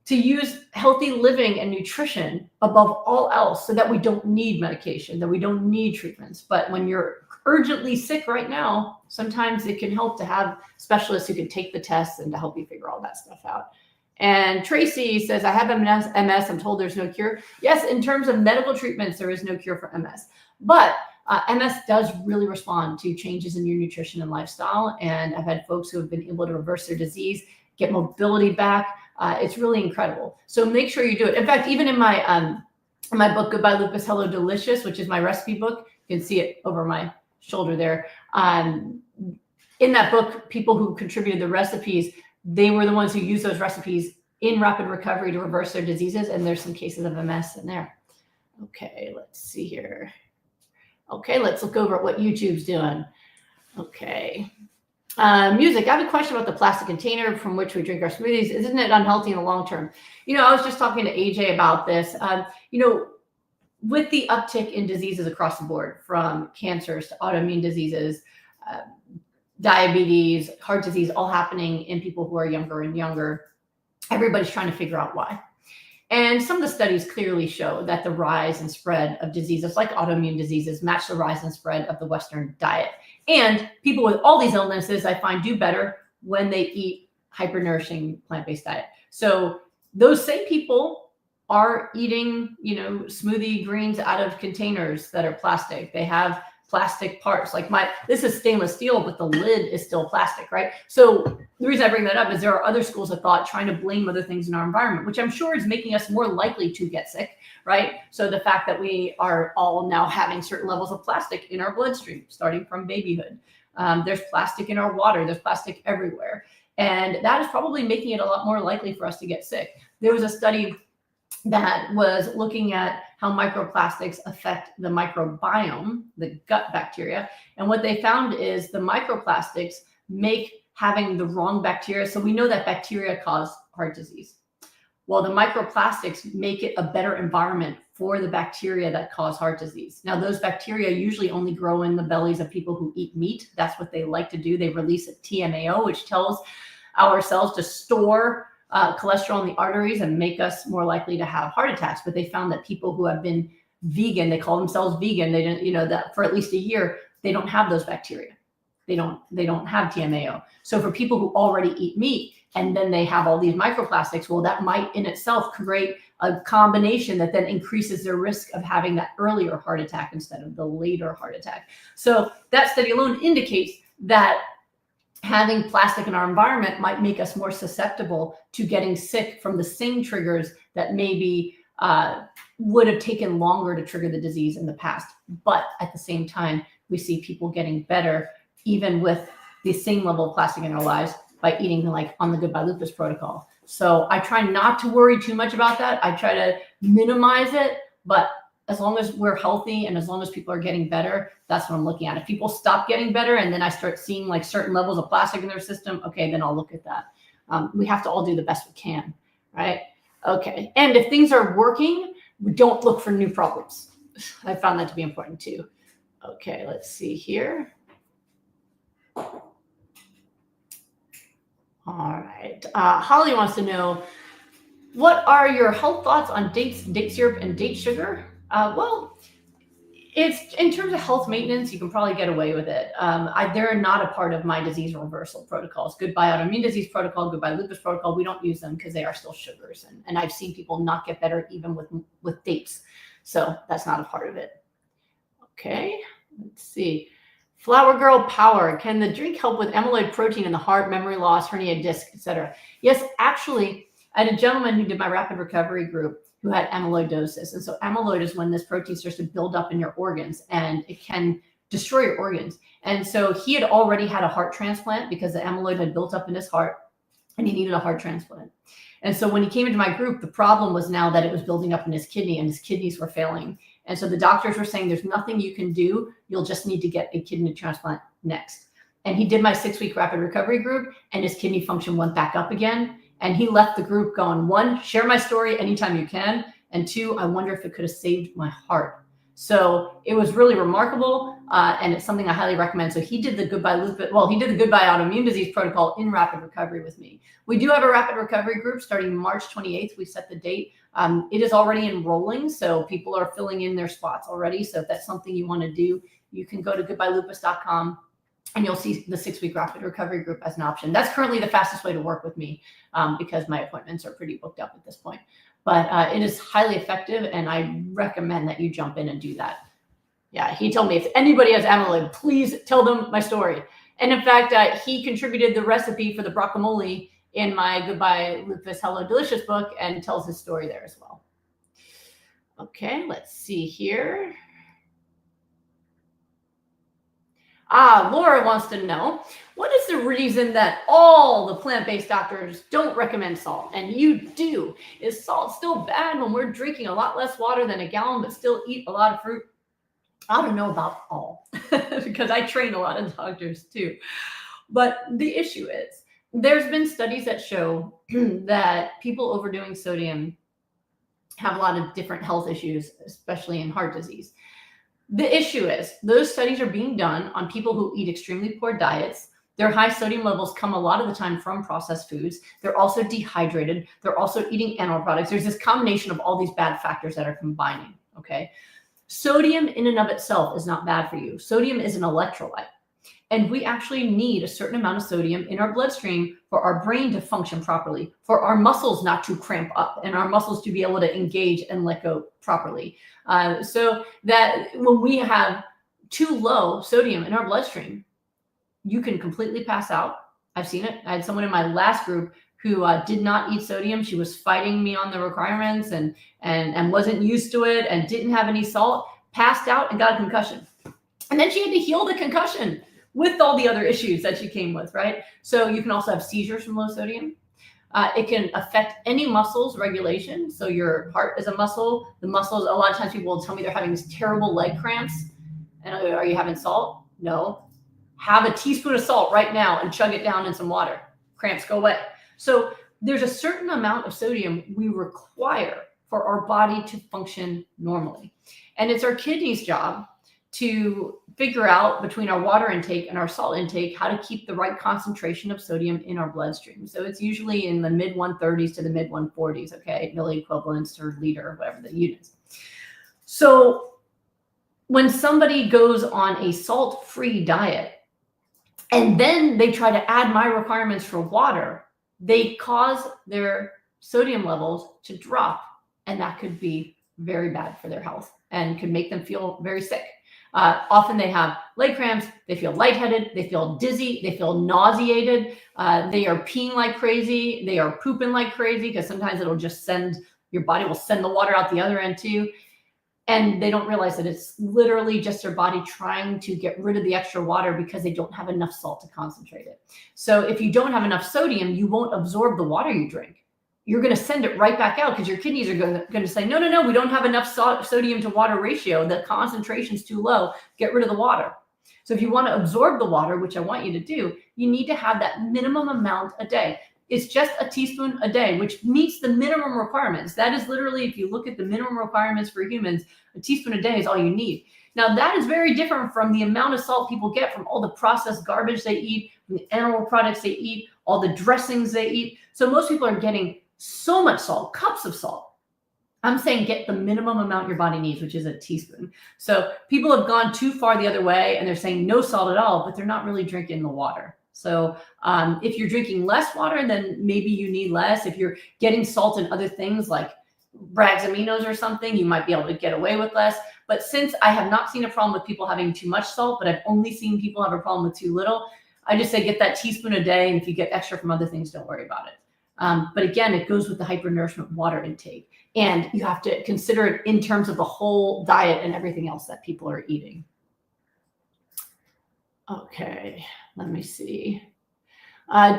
[SPEAKER 1] to use healthy living and nutrition above all else so that we don't need medication, that we don't need treatments. But when you're urgently sick right now, sometimes it can help to have specialists who can take the tests and to help you figure all that stuff out. And Tracy says, I have MS. I'm told there's no cure. Yes, in terms of medical treatments, there is no cure for MS. But MS does really respond to changes in your nutrition and lifestyle. And I've had folks who have been able to reverse their disease, get mobility back. It's really incredible. So make sure you do it. In fact, even in my book, Goodbye Lupus, Hello Delicious, which is my recipe book, you can see it over my shoulder there. In that book, people who contributed the recipes, they were the ones who used those recipes in rapid recovery to reverse their diseases. And there's some cases of MS in there. Okay, let's see here. Okay, let's look over at what YouTube's doing. Okay. Music. I have a question about the plastic container from which we drink our smoothies. Isn't it unhealthy in the long term? I was just talking to AJ about this. With the uptick in diseases across the board, from cancers to autoimmune diseases, diabetes, heart disease, all happening in people who are younger and younger, everybody's trying to figure out why. And some of the studies clearly show that the rise and spread of diseases like autoimmune diseases match the rise and spread of the Western diet. And people with all these illnesses, I find, do better when they eat hyper-nourishing plant-based diet. So those same people are eating, smoothie greens out of containers that are plastic. They have plastic parts. Like this is stainless steel, but the lid is still plastic, right? So the reason I bring that up is there are other schools of thought trying to blame other things in our environment, which I'm sure is making us more likely to get sick, right? So the fact that we are all now having certain levels of plastic in our bloodstream, starting from babyhood. There's plastic in our water. There's plastic everywhere. And that is probably making it a lot more likely for us to get sick. There was a study that was looking at how microplastics affect the microbiome, the gut bacteria. And what they found is the microplastics make having the wrong bacteria. So we know that bacteria cause heart disease. Well, the microplastics make it a better environment for the bacteria that cause heart disease. Now, those bacteria usually only grow in the bellies of people who eat meat. That's what they like to do. They release a TMAO, which tells our cells to store cholesterol in the arteries and make us more likely to have heart attacks. But they found that people who have been vegan, they call themselves vegan, they didn't, that for at least a year, they don't have those bacteria. They don't have TMAO. So for people who already eat meat and then they have all these microplastics, well, that might in itself create a combination that then increases their risk of having that earlier heart attack instead of the later heart attack. So that study alone indicates that having plastic in our environment might make us more susceptible to getting sick from the same triggers that maybe would have taken longer to trigger the disease in the past. But at the same time, we see people getting better even with the same level of plastic in our lives by eating like on the Goodbye Lupus protocol. So I try not to worry too much about that. I try to minimize it, but as long as we're healthy and as long as people are getting better, that's what I'm looking at. If people stop getting better and then I start seeing like certain levels of plastic in their system, okay, then I'll look at that. We have to all do the best we can, right? Okay, and if things are working, we don't look for new problems. I found that to be important too. Okay, let's see here. All right, Holly wants to know, what are your health thoughts on dates, date syrup, and date sugar? Well, it's in terms of health maintenance, you can probably get away with it. They're not a part of my disease reversal protocols. Goodbye autoimmune disease protocol, goodbye lupus protocol. We don't use them because they are still sugars. And I've seen people not get better even with dates. So that's not a part of it. Okay, let's see. Flower Girl Power. Can the drink help with amyloid protein in the heart, memory loss, hernia disc, etc.? Yes, actually, I had a gentleman who did my rapid recovery group who had amyloidosis. And so amyloid is when this protein starts to build up in your organs and it can destroy your organs. And so he had already had a heart transplant because the amyloid had built up in his heart and he needed a heart transplant. And so when he came into my group, the problem was now that it was building up in his kidney and his kidneys were failing. And so the doctors were saying, there's nothing you can do. You'll just need to get a kidney transplant next. And he did my 6-week rapid recovery group and his kidney function went back up again. And he left the group going, 1, share my story anytime you can. And 2, I wonder if it could have saved my heart. So it was really remarkable. And it's something I highly recommend. So he did the Goodbye Lupus, well, he did the Goodbye Autoimmune Disease protocol in rapid recovery with me. We do have a rapid recovery group starting March 28th. We set the date. It is already enrolling. So people are filling in their spots already. So if that's something you want to do, you can go to goodbyelupus.com. And you'll see the 6-week rapid recovery group as an option. That's currently the fastest way to work with me because my appointments are pretty booked up at this point. But it is highly effective, and I recommend that you jump in and do that. Yeah, he told me if anybody has amyloid, please tell them my story. And in fact, he contributed the recipe for the guacamole in my Goodbye Lupus Hello Delicious book and tells his story there as well. Okay, let's see here. Laura wants to know, what is the reason that all the plant-based doctors don't recommend salt? And you do. Is salt still bad when we're drinking a lot less water than a gallon, but still eat a lot of fruit? I don't know about all because I train a lot of doctors too. But the issue is there's been studies that show that people overdoing sodium have a lot of different health issues, especially in heart disease. The issue is those studies are being done on people who eat extremely poor diets. Their high sodium levels come a lot of the time from processed foods. They're also dehydrated. They're also eating animal products. There's this combination of all these bad factors that are combining, okay? Sodium in and of itself is not bad for you. Sodium is an electrolyte. And we actually need a certain amount of sodium in our bloodstream for our brain to function properly, for our muscles not to cramp up and our muscles to be able to engage and let go properly. So that when we have too low sodium in our bloodstream, you can completely pass out. I've seen it. I had someone in my last group who did not eat sodium. She was fighting me on the requirements and wasn't used to it and didn't have any salt, passed out and got a concussion. And then she had to heal the concussion with all the other issues that she came with, right? So you can also have seizures from low sodium. It can affect any muscles regulation. So your heart is a muscle. The muscles, a lot of times people will tell me they're having these terrible leg cramps. And are you having salt? No. Have a teaspoon of salt right now and chug it down in some water. Cramps go away. So there's a certain amount of sodium we require for our body to function normally. And it's our kidneys' job to figure out between our water intake and our salt intake how to keep the right concentration of sodium in our bloodstream. So it's usually in the mid 130s to the mid 140s, okay, milliequivalents per liter or whatever the unit is. So when somebody goes on a salt-free diet and then they try to add my requirements for water, they cause their sodium levels to drop, and that could be very bad for their health and could make them feel very sick. Often they have leg cramps, they feel lightheaded, they feel dizzy, they feel nauseated, they are peeing like crazy, they are pooping like crazy because sometimes it'll just your body will send the water out the other end too. And they don't realize that it's literally just their body trying to get rid of the extra water because they don't have enough salt to concentrate it. So if you don't have enough sodium, you won't absorb the water you drink. You're going to send it right back out because your kidneys are going to say, no, we don't have enough sodium to water ratio. The concentration's too low. Get rid of the water. So if you want to absorb the water, which I want you to do, you need to have that minimum amount a day. It's just a teaspoon a day, which meets the minimum requirements. That is literally, if you look at the minimum requirements for humans, a teaspoon a day is all you need. Now, that is very different from the amount of salt people get from all the processed garbage they eat, from the animal products they eat, all the dressings they eat. So most people are getting so much salt, cups of salt. I'm saying get the minimum amount your body needs, which is a teaspoon. So people have gone too far the other way and they're saying no salt at all, but they're not really drinking the water. So if you're drinking less water, then maybe you need less. If you're getting salt in other things like Bragg's aminos or something, you might be able to get away with less. But since I have not seen a problem with people having too much salt, but I've only seen people have a problem with too little, I just say get that teaspoon a day. And if you get extra from other things, don't worry about it. But again, it goes with the hypernourishment water intake. And you have to consider it in terms of the whole diet and everything else that people are eating. Okay, let me see.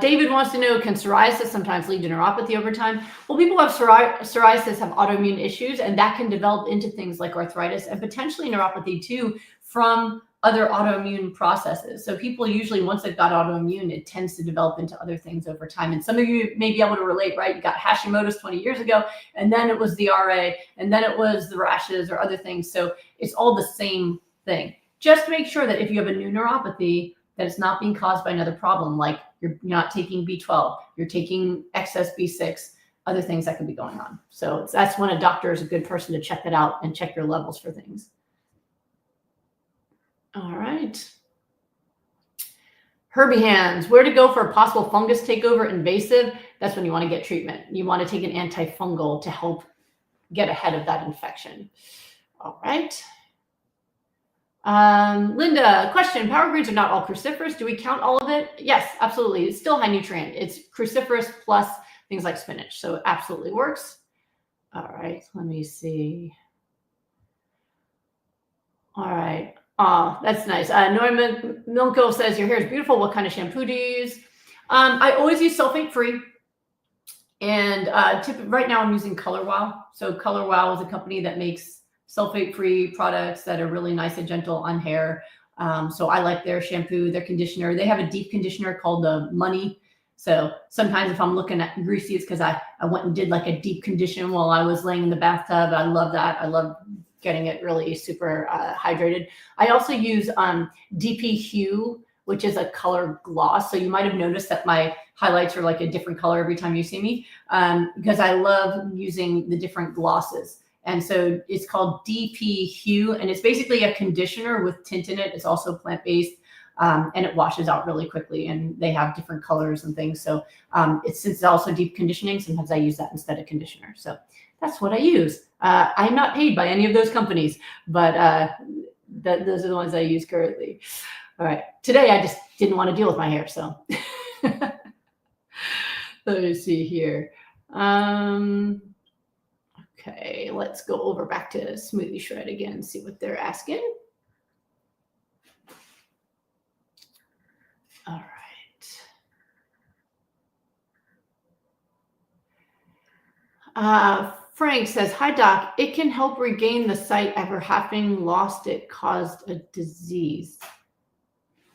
[SPEAKER 1] David wants to know, can psoriasis sometimes lead to neuropathy over time? Well, people who have psoriasis have autoimmune issues, and that can develop into things like arthritis and potentially neuropathy too from other autoimmune processes. So people usually, once they've got autoimmune, it tends to develop into other things over time. And some of you may be able to relate, right? You got Hashimoto's 20 years ago, and then it was the RA, and then it was the rashes or other things. So it's all the same thing. Just make sure that if you have a new neuropathy, that it's not being caused by another problem, like you're not taking B12, you're taking excess B6, other things that could be going on. So that's when a doctor is a good person to check that out and check your levels for things. All right. Herbie Hands, where to go for a possible fungus takeover invasive? That's when you want to get treatment. You want to take an antifungal to help get ahead of that infection. All right. Linda, question, power greens are not all cruciferous. Do we count all of it? Yes, absolutely. It's still high nutrient. It's cruciferous plus things like spinach. So it absolutely works. All right, let me see. All right. Oh, that's nice. Norman Milko says, your hair is beautiful. What kind of shampoo do you use? I always use sulfate-free. And right now I'm using Color Wow. So Color Wow is a company that makes sulfate-free products that are really nice and gentle on hair. So I like their shampoo, their conditioner. They have a deep conditioner called the Money. So sometimes if I'm looking at greasy, it's because I went and did like a deep condition while I was laying in the bathtub. I love that. I love getting it really super hydrated. I also use DP Hue, which is a color gloss. So you might have noticed that my highlights are like a different color every time you see me, because I love using the different glosses. And so it's called DP Hue, and it's basically a conditioner with tint in it. It's also plant-based, and it washes out really quickly, and they have different colors and things. So since it's also deep conditioning, sometimes I use that instead of conditioner. So that's what I use. I'm not paid by any of those companies, but those are the ones I use currently. All right. Today, I just didn't want to deal with my hair, so let me see here. Okay, let's go over back to Smoothie Shred again and see what they're asking. All right. Frank says, hi, Doc. It can help regain the sight after having lost it caused a disease.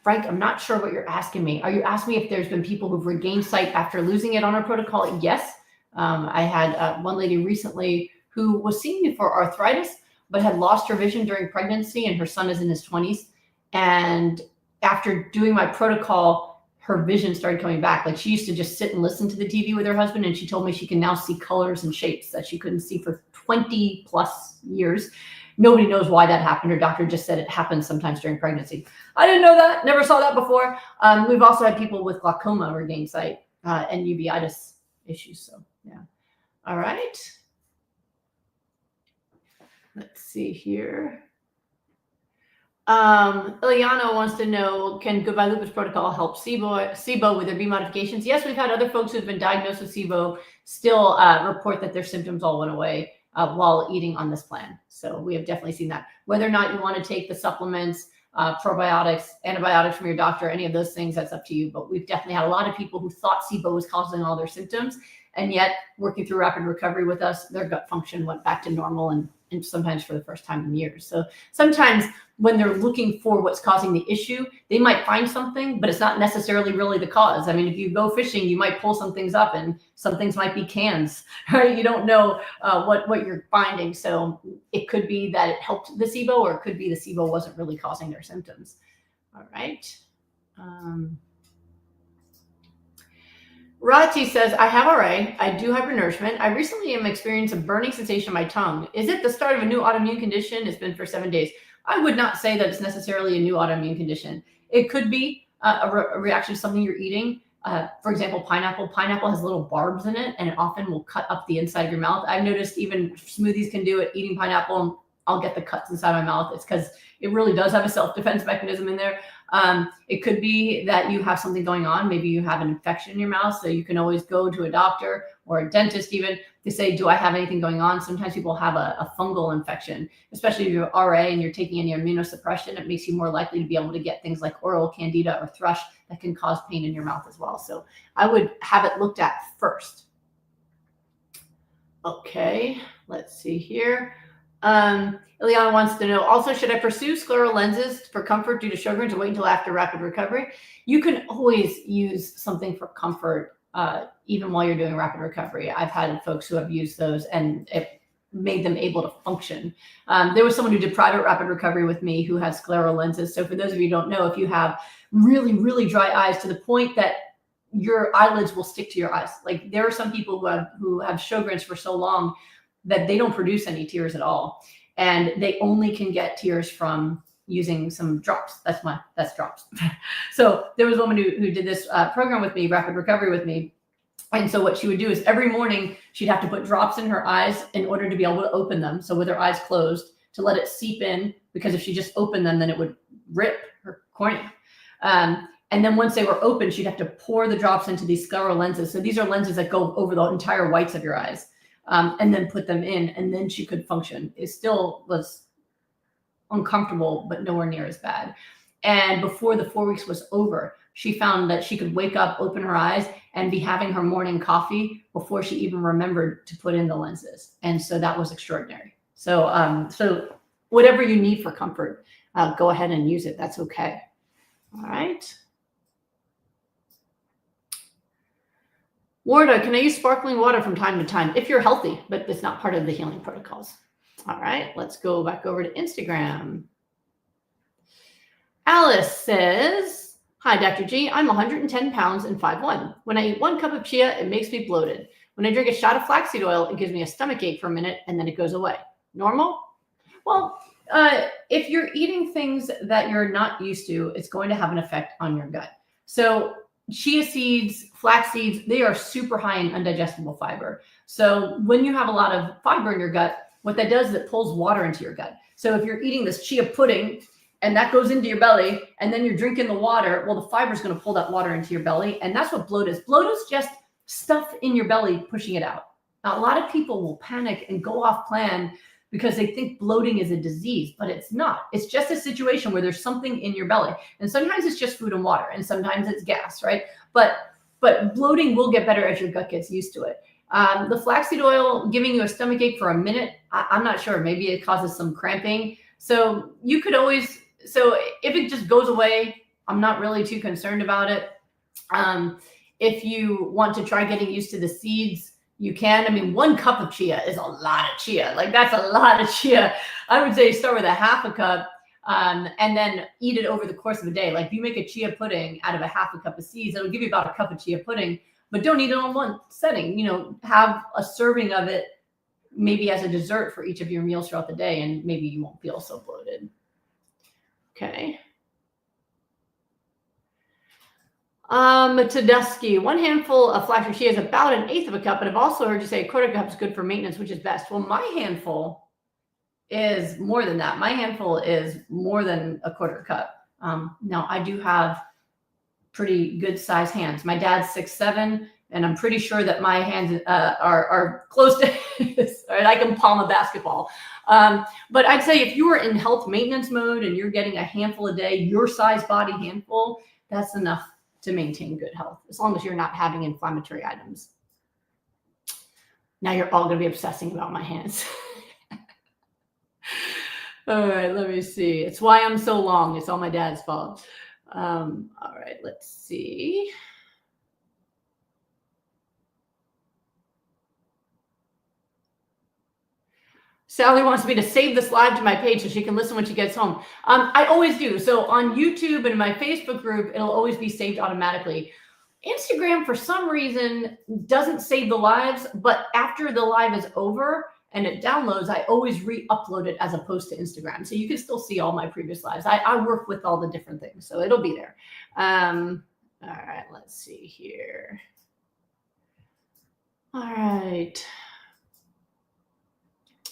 [SPEAKER 1] Frank, I'm not sure what you're asking me. Are you asking me if there's been people who've regained sight after losing it on our protocol? Yes. I had one lady recently who was seeing me for arthritis, but had lost her vision during pregnancy, and her son is in his 20s. And after doing my protocol, her vision started coming back. Like, she used to just sit and listen to the TV with her husband, and she told me she can now see colors and shapes that she couldn't see for 20 plus years. Nobody knows why that happened. Her doctor just said it happens sometimes during pregnancy. I didn't know that. Never saw that before. We've also had people with glaucoma regain sight and uveitis issues. So, yeah. All right. Let's see here. Ileana wants to know, can Goodbye Lupus Protocol help SIBO with their B modifications? Yes, we've had other folks who've been diagnosed with SIBO still report that their symptoms all went away while eating on this plan. So we have definitely seen that. Whether or not you want to take the supplements, probiotics, antibiotics from your doctor, any of those things, that's up to you. But we've definitely had a lot of people who thought SIBO was causing all their symptoms, and yet working through rapid recovery with us, their gut function went back to normal, and sometimes for the first time in years. So sometimes when they're looking for what's causing the issue, they might find something, but it's not necessarily really the cause. I mean, if you go fishing, you might pull some things up, and some things might be cans, right? You don't know what you're finding. So it could be that it helped the SIBO, or it could be the SIBO wasn't really causing their symptoms. All right. Rati says, I have RA. I do hypernourishment. I recently am experiencing a burning sensation in my tongue. Is it the start of a new autoimmune condition? It's been for 7 days. I would not say that it's necessarily a new autoimmune condition. It could be a reaction to something you're eating. For example, pineapple. Pineapple has little barbs in it, and it often will cut up the inside of your mouth. I've noticed even smoothies can do it. Eating pineapple, I'll get the cuts inside my mouth. It's because it really does have a self-defense mechanism in there. It could be that you have something going on. Maybe you have an infection in your mouth. So you can always go to a doctor or a dentist even to say, do I have anything going on? Sometimes people have a fungal infection, especially if you have RA and you're taking any immunosuppression. It makes you more likely to be able to get things like oral candida or thrush that can cause pain in your mouth as well. So I would have it looked at first. Okay, let's see here. Ileana wants to know, also, should I pursue scleral lenses for comfort due to Sjogren's or wait until after rapid recovery? You can always use something for comfort even while you're doing rapid recovery. I've had folks who have used those, and it made them able to function. There was someone who did private rapid recovery with me who had scleral lenses. So for those of you who don't know, if you have really, really dry eyes to the point that your eyelids will stick to your eyes. Like, there are some people who have Sjogren's for so long that they don't produce any tears at all. And they only can get tears from using some drops. That's drops. So there was a woman who did this program with me, rapid recovery with me. And so what she would do is every morning she'd have to put drops in her eyes in order to be able to open them. So with her eyes closed, to let it seep in, because if she just opened them, then it would rip her cornea. And then once they were open, she'd have to pour the drops into these scleral lenses. So these are lenses that go over the entire whites of your eyes. And then put them in, and then she could function. It still was uncomfortable, but nowhere near as bad. And before the 4 weeks was over, she found that she could wake up, open her eyes, and be having her morning coffee before she even remembered to put in the lenses. And so that was extraordinary. So, so whatever you need for comfort, go ahead and use it. That's okay. All right. Warda, can I use sparkling water from time to time if you're healthy, but it's not part of the healing protocols? All right, let's go back over to Instagram. Alice says, hi, Dr. G. I'm 110 pounds and 5'1". When I eat 1 cup of chia, it makes me bloated. When I drink a shot of flaxseed oil, it gives me a stomach ache for a minute and then it goes away. Normal? Well, if you're eating things that you're not used to, it's going to have an effect on your gut. So chia seeds, flax seeds, they are super high in undigestible fiber. So when you have a lot of fiber in your gut, what that does is it pulls water into your gut. So if you're eating this chia pudding and that goes into your belly and then you're drinking the water, well, the fiber is going to pull that water into your belly. And that's what bloat is. Bloat is just stuff in your belly pushing it out. Now, a lot of people will panic and go off plan because they think bloating is a disease, but it's not. It's just a situation where there's something in your belly. And sometimes it's just food and water, and sometimes it's gas, right? But bloating will get better as your gut gets used to it. The flaxseed oil giving you a stomach ache for a minute, I'm not sure. Maybe it causes some cramping. So you could always, so if it just goes away, I'm not really too concerned about it. If you want to try getting used to the seeds, you can. I mean, 1 cup of chia is a lot of chia. Like, that's a lot of chia. I would say start with a half a cup and then eat it over the course of a day. Like, if you make a chia pudding out of a half a cup of seeds, it'll give you about a cup of chia pudding, but don't eat it on one setting. You know, have a serving of it maybe as a dessert for each of your meals throughout the day, and maybe you won't feel so bloated. Okay. Tedeschi, 1 handful of flax or chia is about 1/8 of a cup, but I've also heard you say a quarter cup is good for maintenance, which is best. Well, my handful is more than that. My handful is more than a quarter cup. Now, I do have pretty good size hands. My dad's 6'7", and I'm pretty sure that my hands are close to his. Right? I can palm a basketball. But I'd say if you are in health maintenance mode and you're getting a handful a day, your size body handful, that's enough to maintain good health, as long as you're not having inflammatory items. Now you're all going to be obsessing about my hands. All right, let me see. It's why I'm so long. It's all my dad's fault. All right, let's see. Sally wants me to save this live to my page so she can listen when she gets home. I always do. So on YouTube and in my Facebook group, it'll always be saved automatically. Instagram, for some reason, doesn't save the lives, but after the live is over and it downloads, I always re-upload it as opposed to Instagram. So you can still see all my previous lives. I work with all the different things, so it'll be there. All right, let's see here. All right.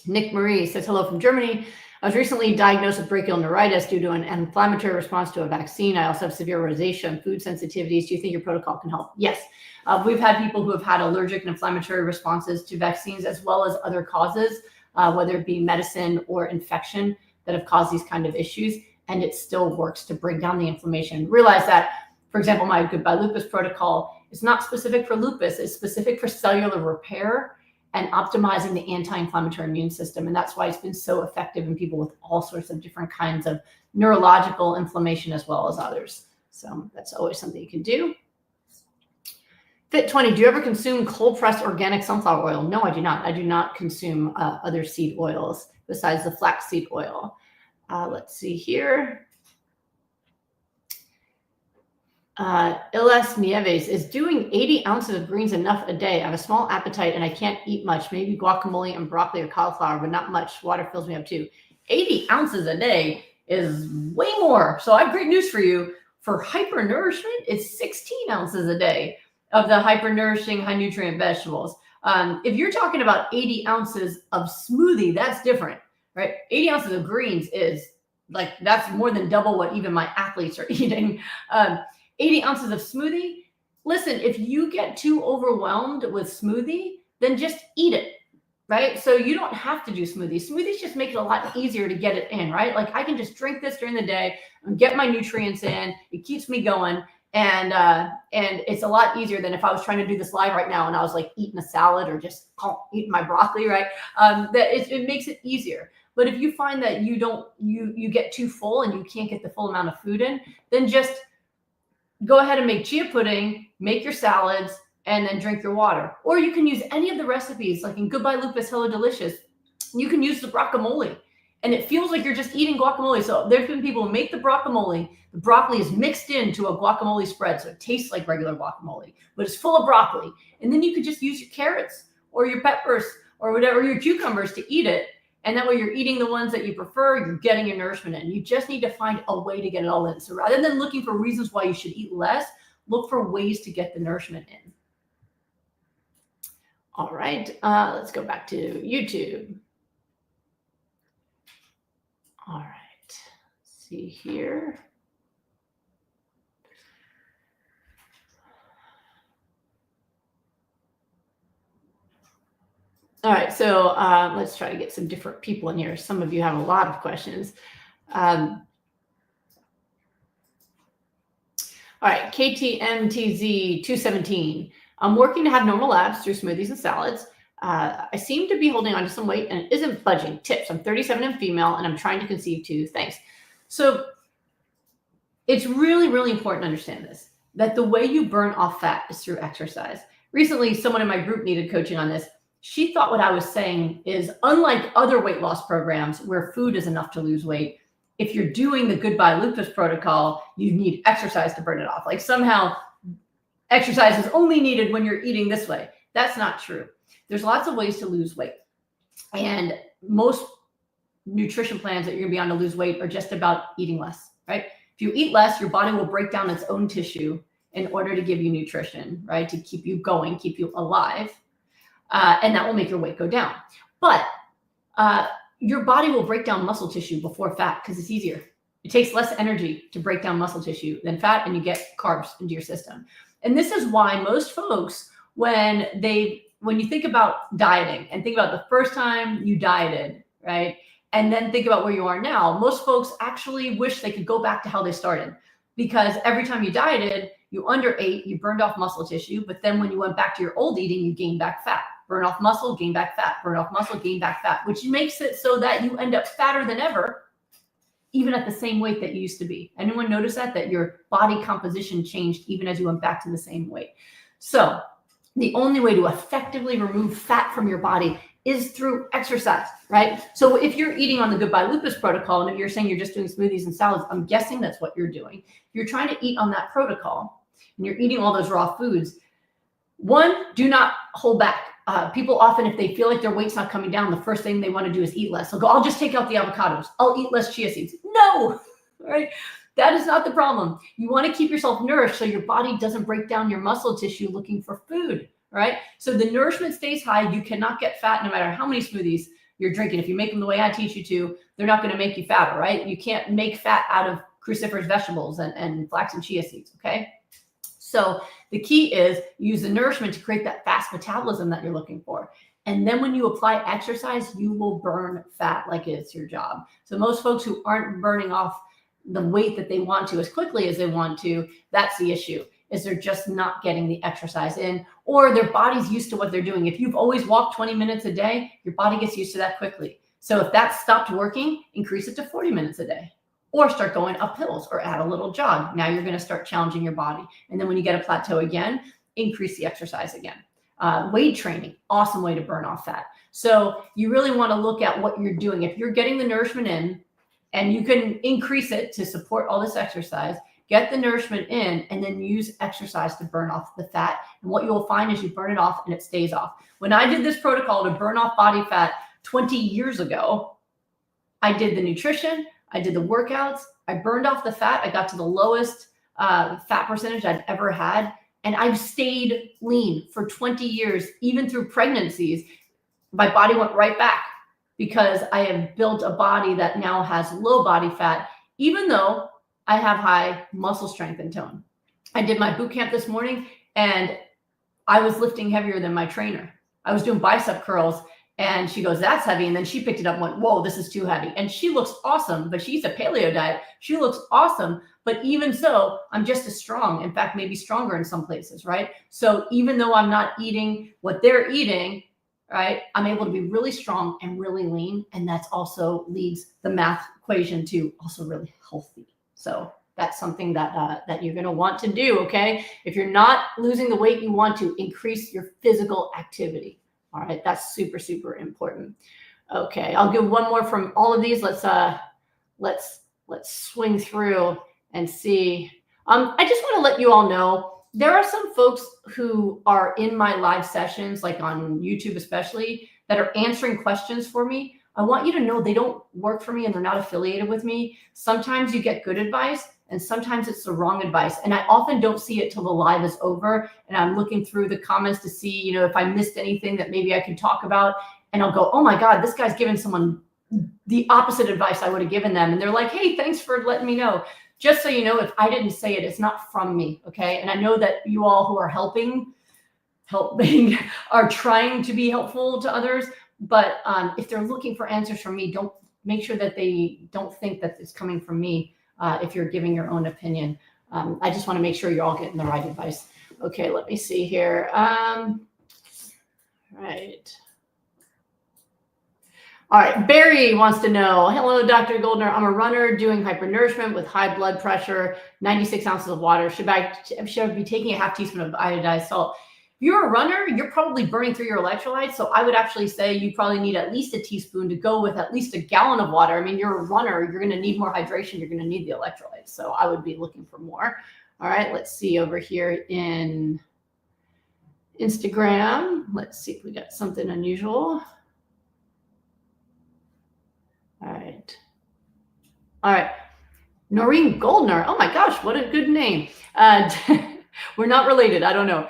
[SPEAKER 1] Nick Marie says, hello from Germany. I was recently diagnosed with brachial neuritis due to an inflammatory response to a vaccine. I also have severe rosacea and food sensitivities. Do you think your protocol can help? Yes. We've had people who have had allergic and inflammatory responses to vaccines, as well as other causes, whether it be medicine or infection, that have caused these kind of issues. And it still works to bring down the inflammation. Realize that, for example, my Goodbye Lupus protocol is not specific for lupus. It's specific for cellular repair and optimizing the anti-inflammatory immune system. And that's why it's been so effective in people with all sorts of different kinds of neurological inflammation, as well as others. So that's always something you can do. Fit20, do you ever consume cold-pressed organic sunflower oil? No, I do not. I do not consume other seed oils besides the flaxseed oil. Let's see here. Iles Nieves, is doing 80 ounces of greens enough a day? I have a small appetite and I can't eat much. Maybe guacamole and broccoli or cauliflower, but not much. Water fills me up too. 80 ounces a day is way more. So I have great news for you. For hypernourishment, it's 16 ounces a day of the hypernourishing, high nutrient vegetables. If you're talking about 80 ounces of smoothie, that's different, right? 80 ounces of greens is like, that's more than double what even my athletes are eating. 80 ounces of smoothie. Listen, if you get too overwhelmed with smoothie, then just eat it. right? So you don't have to do smoothies. Smoothies just make it a lot easier to get it in, right? Like I can just drink this during the day and get my nutrients in. It keeps me going. And it's a lot easier than if I was trying to do this live right now and I was like eating a salad or just eating my broccoli, right? That it makes it easier. But if you find that you get too full and you can't get the full amount of food in, then just go ahead and make chia pudding, make your salads, and then drink your water. Or you can use any of the recipes, like in Goodbye Lupus, Hello Delicious. You can use the guacamole, and it feels like you're just eating guacamole. So there's been people who make the guacamole. The broccoli is mixed into a guacamole spread, so it tastes like regular guacamole, but it's full of broccoli. And then you could just use your carrots or your peppers or whatever, your cucumbers to eat it. And that way you're eating the ones that you prefer, you're getting your nourishment in. You just need to find a way to get it all in. So rather than looking for reasons why you should eat less, look for ways to get the nourishment in. All right, let's go back to YouTube. All right, let's see here. All right, so let's try to get some different people in here. Some of you have a lot of questions. All right, KTMTZ217. I'm working to have normal abs through smoothies and salads. I seem to be holding on to some weight and it isn't budging. Tips. I'm 37 and female and I'm trying to conceive too. Thanks. So it's really, really important to understand this, that the way you burn off fat is through exercise. Recently, someone in my group needed coaching on this. She thought what I was saying is, unlike other weight loss programs where food is enough to lose weight, if you're doing the Goodbye Lupus protocol, you need exercise to burn it off. Like somehow exercise is only needed when you're eating this way. That's not true. There's lots of ways to lose weight. And most nutrition plans that you're gonna be on to lose weight are just about eating less, right? If you eat less, your body will break down its own tissue in order to give you nutrition, right? To keep you going, keep you alive. And that will make your weight go down. But your body will break down muscle tissue before fat because it's easier. It takes less energy to break down muscle tissue than fat, and you get carbs into your system. And this is why most folks, when you think about dieting and think about the first time you dieted, right? And then think about where you are now, most folks actually wish they could go back to how they started, because every time you dieted, you underate, you burned off muscle tissue, but then when you went back to your old eating, you gained back fat. Burn off muscle, gain back fat, burn off muscle, gain back fat, which makes it so that you end up fatter than ever, even at the same weight that you used to be. Anyone notice that your body composition changed even as you went back to the same weight? So the only way to effectively remove fat from your body is through exercise, right? So if you're eating on the Goodbye Lupus protocol, and if you're saying you're just doing smoothies and salads, I'm guessing that's what you're doing. If you're trying to eat on that protocol and you're eating all those raw foods, one, do not hold back. People often, if they feel like their weight's not coming down, the first thing they want to do is eat less. They'll go, I'll just take out the avocados. I'll eat less chia seeds. No, right? That is not the problem. You want to keep yourself nourished so your body doesn't break down your muscle tissue looking for food, right? So the nourishment stays high. You cannot get fat no matter how many smoothies you're drinking. If you make them the way I teach you to, they're not going to make you fatter, right? You can't make fat out of cruciferous vegetables and flax and chia seeds, okay? So the key is use the nourishment to create that fast metabolism that you're looking for. And then when you apply exercise, you will burn fat like it's your job. So most folks who aren't burning off the weight that they want to as quickly as they want to, that's the issue, is they're just not getting the exercise in, or their body's used to what they're doing. If you've always walked 20 minutes a day, your body gets used to that quickly. So if that stopped working, increase it to 40 minutes a day. Or start going up hills or add a little jog. Now you're going to start challenging your body. And then when you get a plateau again, increase the exercise again. Weight training, awesome way to burn off fat. So you really want to look at what you're doing. If you're getting the nourishment in and you can increase it to support all this exercise, get the nourishment in and then use exercise to burn off the fat. And what you will find is you burn it off and it stays off. When I did this protocol to burn off body fat 20 years ago, I did the nutrition, I did the workouts, I burned off the fat. I got to the lowest fat percentage I'd ever had. And I've stayed lean for 20 years, even through pregnancies. My body went right back because I have built a body that now has low body fat, even though I have high muscle strength and tone. I did my boot camp this morning and I was lifting heavier than my trainer. I was doing bicep curls And she goes, that's heavy. And then she picked it up and went, whoa, this is too heavy. And she looks awesome, but she eats a paleo diet. She looks awesome. But even so, I'm just as strong. In fact, maybe stronger in some places, right? So even though I'm not eating what they're eating, right, I'm able to be really strong and really lean. And that's also leads the math equation to also really healthy. So that's something that you're going to want to do, okay? If you're not losing the weight you want to, increase your physical activity. All right, that's super, super important. Okay, I'll give one more from all of these. Let's swing through and see. I just want to let you all know there are some folks who are in my live sessions, like on YouTube especially, that are answering questions for me. I want you to know they don't work for me and they're not affiliated with me. Sometimes you get good advice and sometimes it's the wrong advice. And I often don't see it till the live is over. And I'm looking through the comments to see, you know, if I missed anything that maybe I can talk about. And I'll go, oh my God, this guy's giving someone the opposite advice I would have given them. And they're like, hey, thanks for letting me know. Just so you know, if I didn't say it, it's not from me, okay? And I know that you all who are helping are trying to be helpful to others. But if they're looking for answers from me, don't make sure that they don't think that it's coming from me. If you're giving your own opinion, I just want to make sure you're all getting the right advice. Okay, let me see here. Right. All right, Barry wants to know, hello, Dr. Goldner. I'm a runner doing hypernourishment with high blood pressure, 96 ounces of water. Should I be taking a half teaspoon of iodized salt? If you're a runner, you're probably burning through your electrolytes. So I would actually say you probably need at least a teaspoon to go with at least a gallon of water. I mean, you're a runner, you're going to need more hydration. You're going to need the electrolytes. So I would be looking for more. All right, let's see over here in Instagram. Let's see if we got something unusual. All right. All right. Noreen Goldner. Oh my gosh, what a good name. We're not related. I don't know.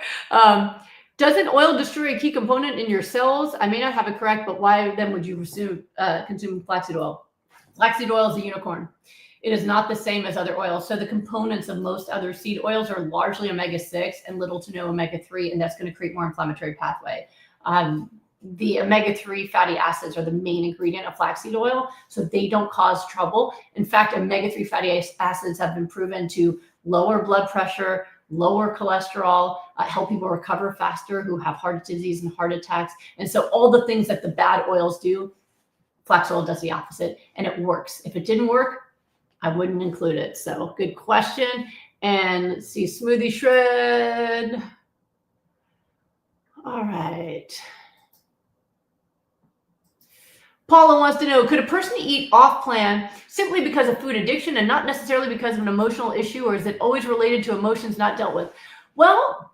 [SPEAKER 1] Doesn't oil destroy a key component in your cells? I may not have it correct, but why then would you consume flaxseed oil? Flaxseed oil is a unicorn. It is not the same as other oils. So the components of most other seed oils are largely omega-6 and little to no omega-3, and that's going to create more inflammatory pathway. The omega-3 fatty acids are the main ingredient of flaxseed oil, so they don't cause trouble. In fact, omega-3 fatty acids have been proven to lower blood pressure, lower cholesterol, help people recover faster who have heart disease and heart attacks. And so all the things that the bad oils do, flax oil does the opposite, and it works. If it didn't work, I wouldn't include it. So good question. And let's see, Smoothie Shred. All right. Paula wants to know, could a person eat off plan simply because of food addiction and not necessarily because of an emotional issue, or is it always related to emotions not dealt with? Well,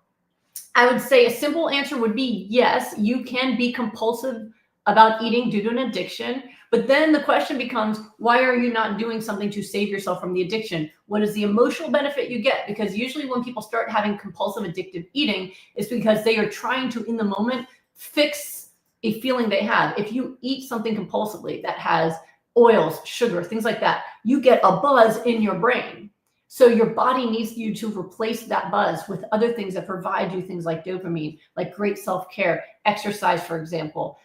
[SPEAKER 1] I would say a simple answer would be yes, you can be compulsive about eating due to an addiction. But then the question becomes, why are you not doing something to save yourself from the addiction? What is the emotional benefit you get? Because usually when people start having compulsive addictive eating, it's because they are trying to, in the moment, fix a feeling they have. If you eat something compulsively that has oils, sugar, things like that, you get a buzz in your brain. So your body needs you to replace that buzz with other things that provide you things like dopamine, like great self-care, exercise, for example,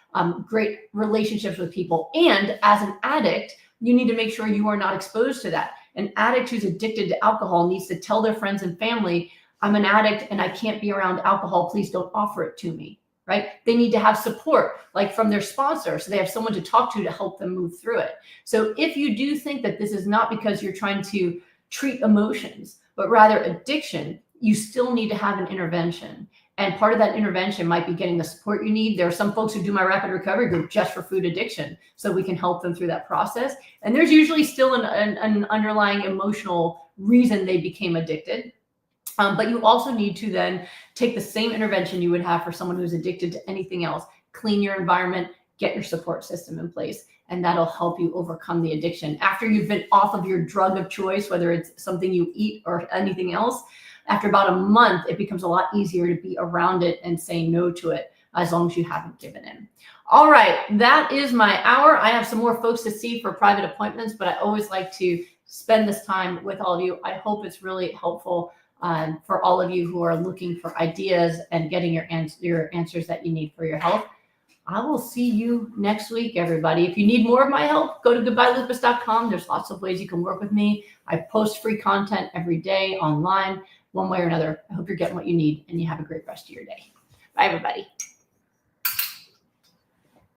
[SPEAKER 1] great relationships with people. And as an addict, you need to make sure you are not exposed to that. An addict who's addicted to alcohol needs to tell their friends and family, I'm an addict and I can't be around alcohol. Please don't offer it to me. Right? They need to have support, like from their sponsor, so they have someone to talk to help them move through it. So if you do think that this is not because you're trying to treat emotions, but rather addiction, you still need to have an intervention. And part of that intervention might be getting the support you need. There are some folks who do my rapid recovery group just for food addiction, so we can help them through that process. And there's usually still an underlying emotional reason they became addicted. But you also need to then take the same intervention you would have for someone who's addicted to anything else. Clean your environment, get your support system in place, and that'll help you overcome the addiction. After you've been off of your drug of choice, whether it's something you eat or anything else, after about a month, it becomes a lot easier to be around it and say no to it, as long as you haven't given in. All right, that is my hour. I have some more folks to see for private appointments, but I always like to spend this time with all of you. I hope it's really helpful for all of you who are looking for ideas and getting your answers that you need for your health. I will see you next week, everybody. If you need more of my help, go to goodbyelupus.com. There's lots of ways you can work with me. I post free content every day online, one way or another. I hope you're getting what you need and you have a great rest of your day. Bye, everybody.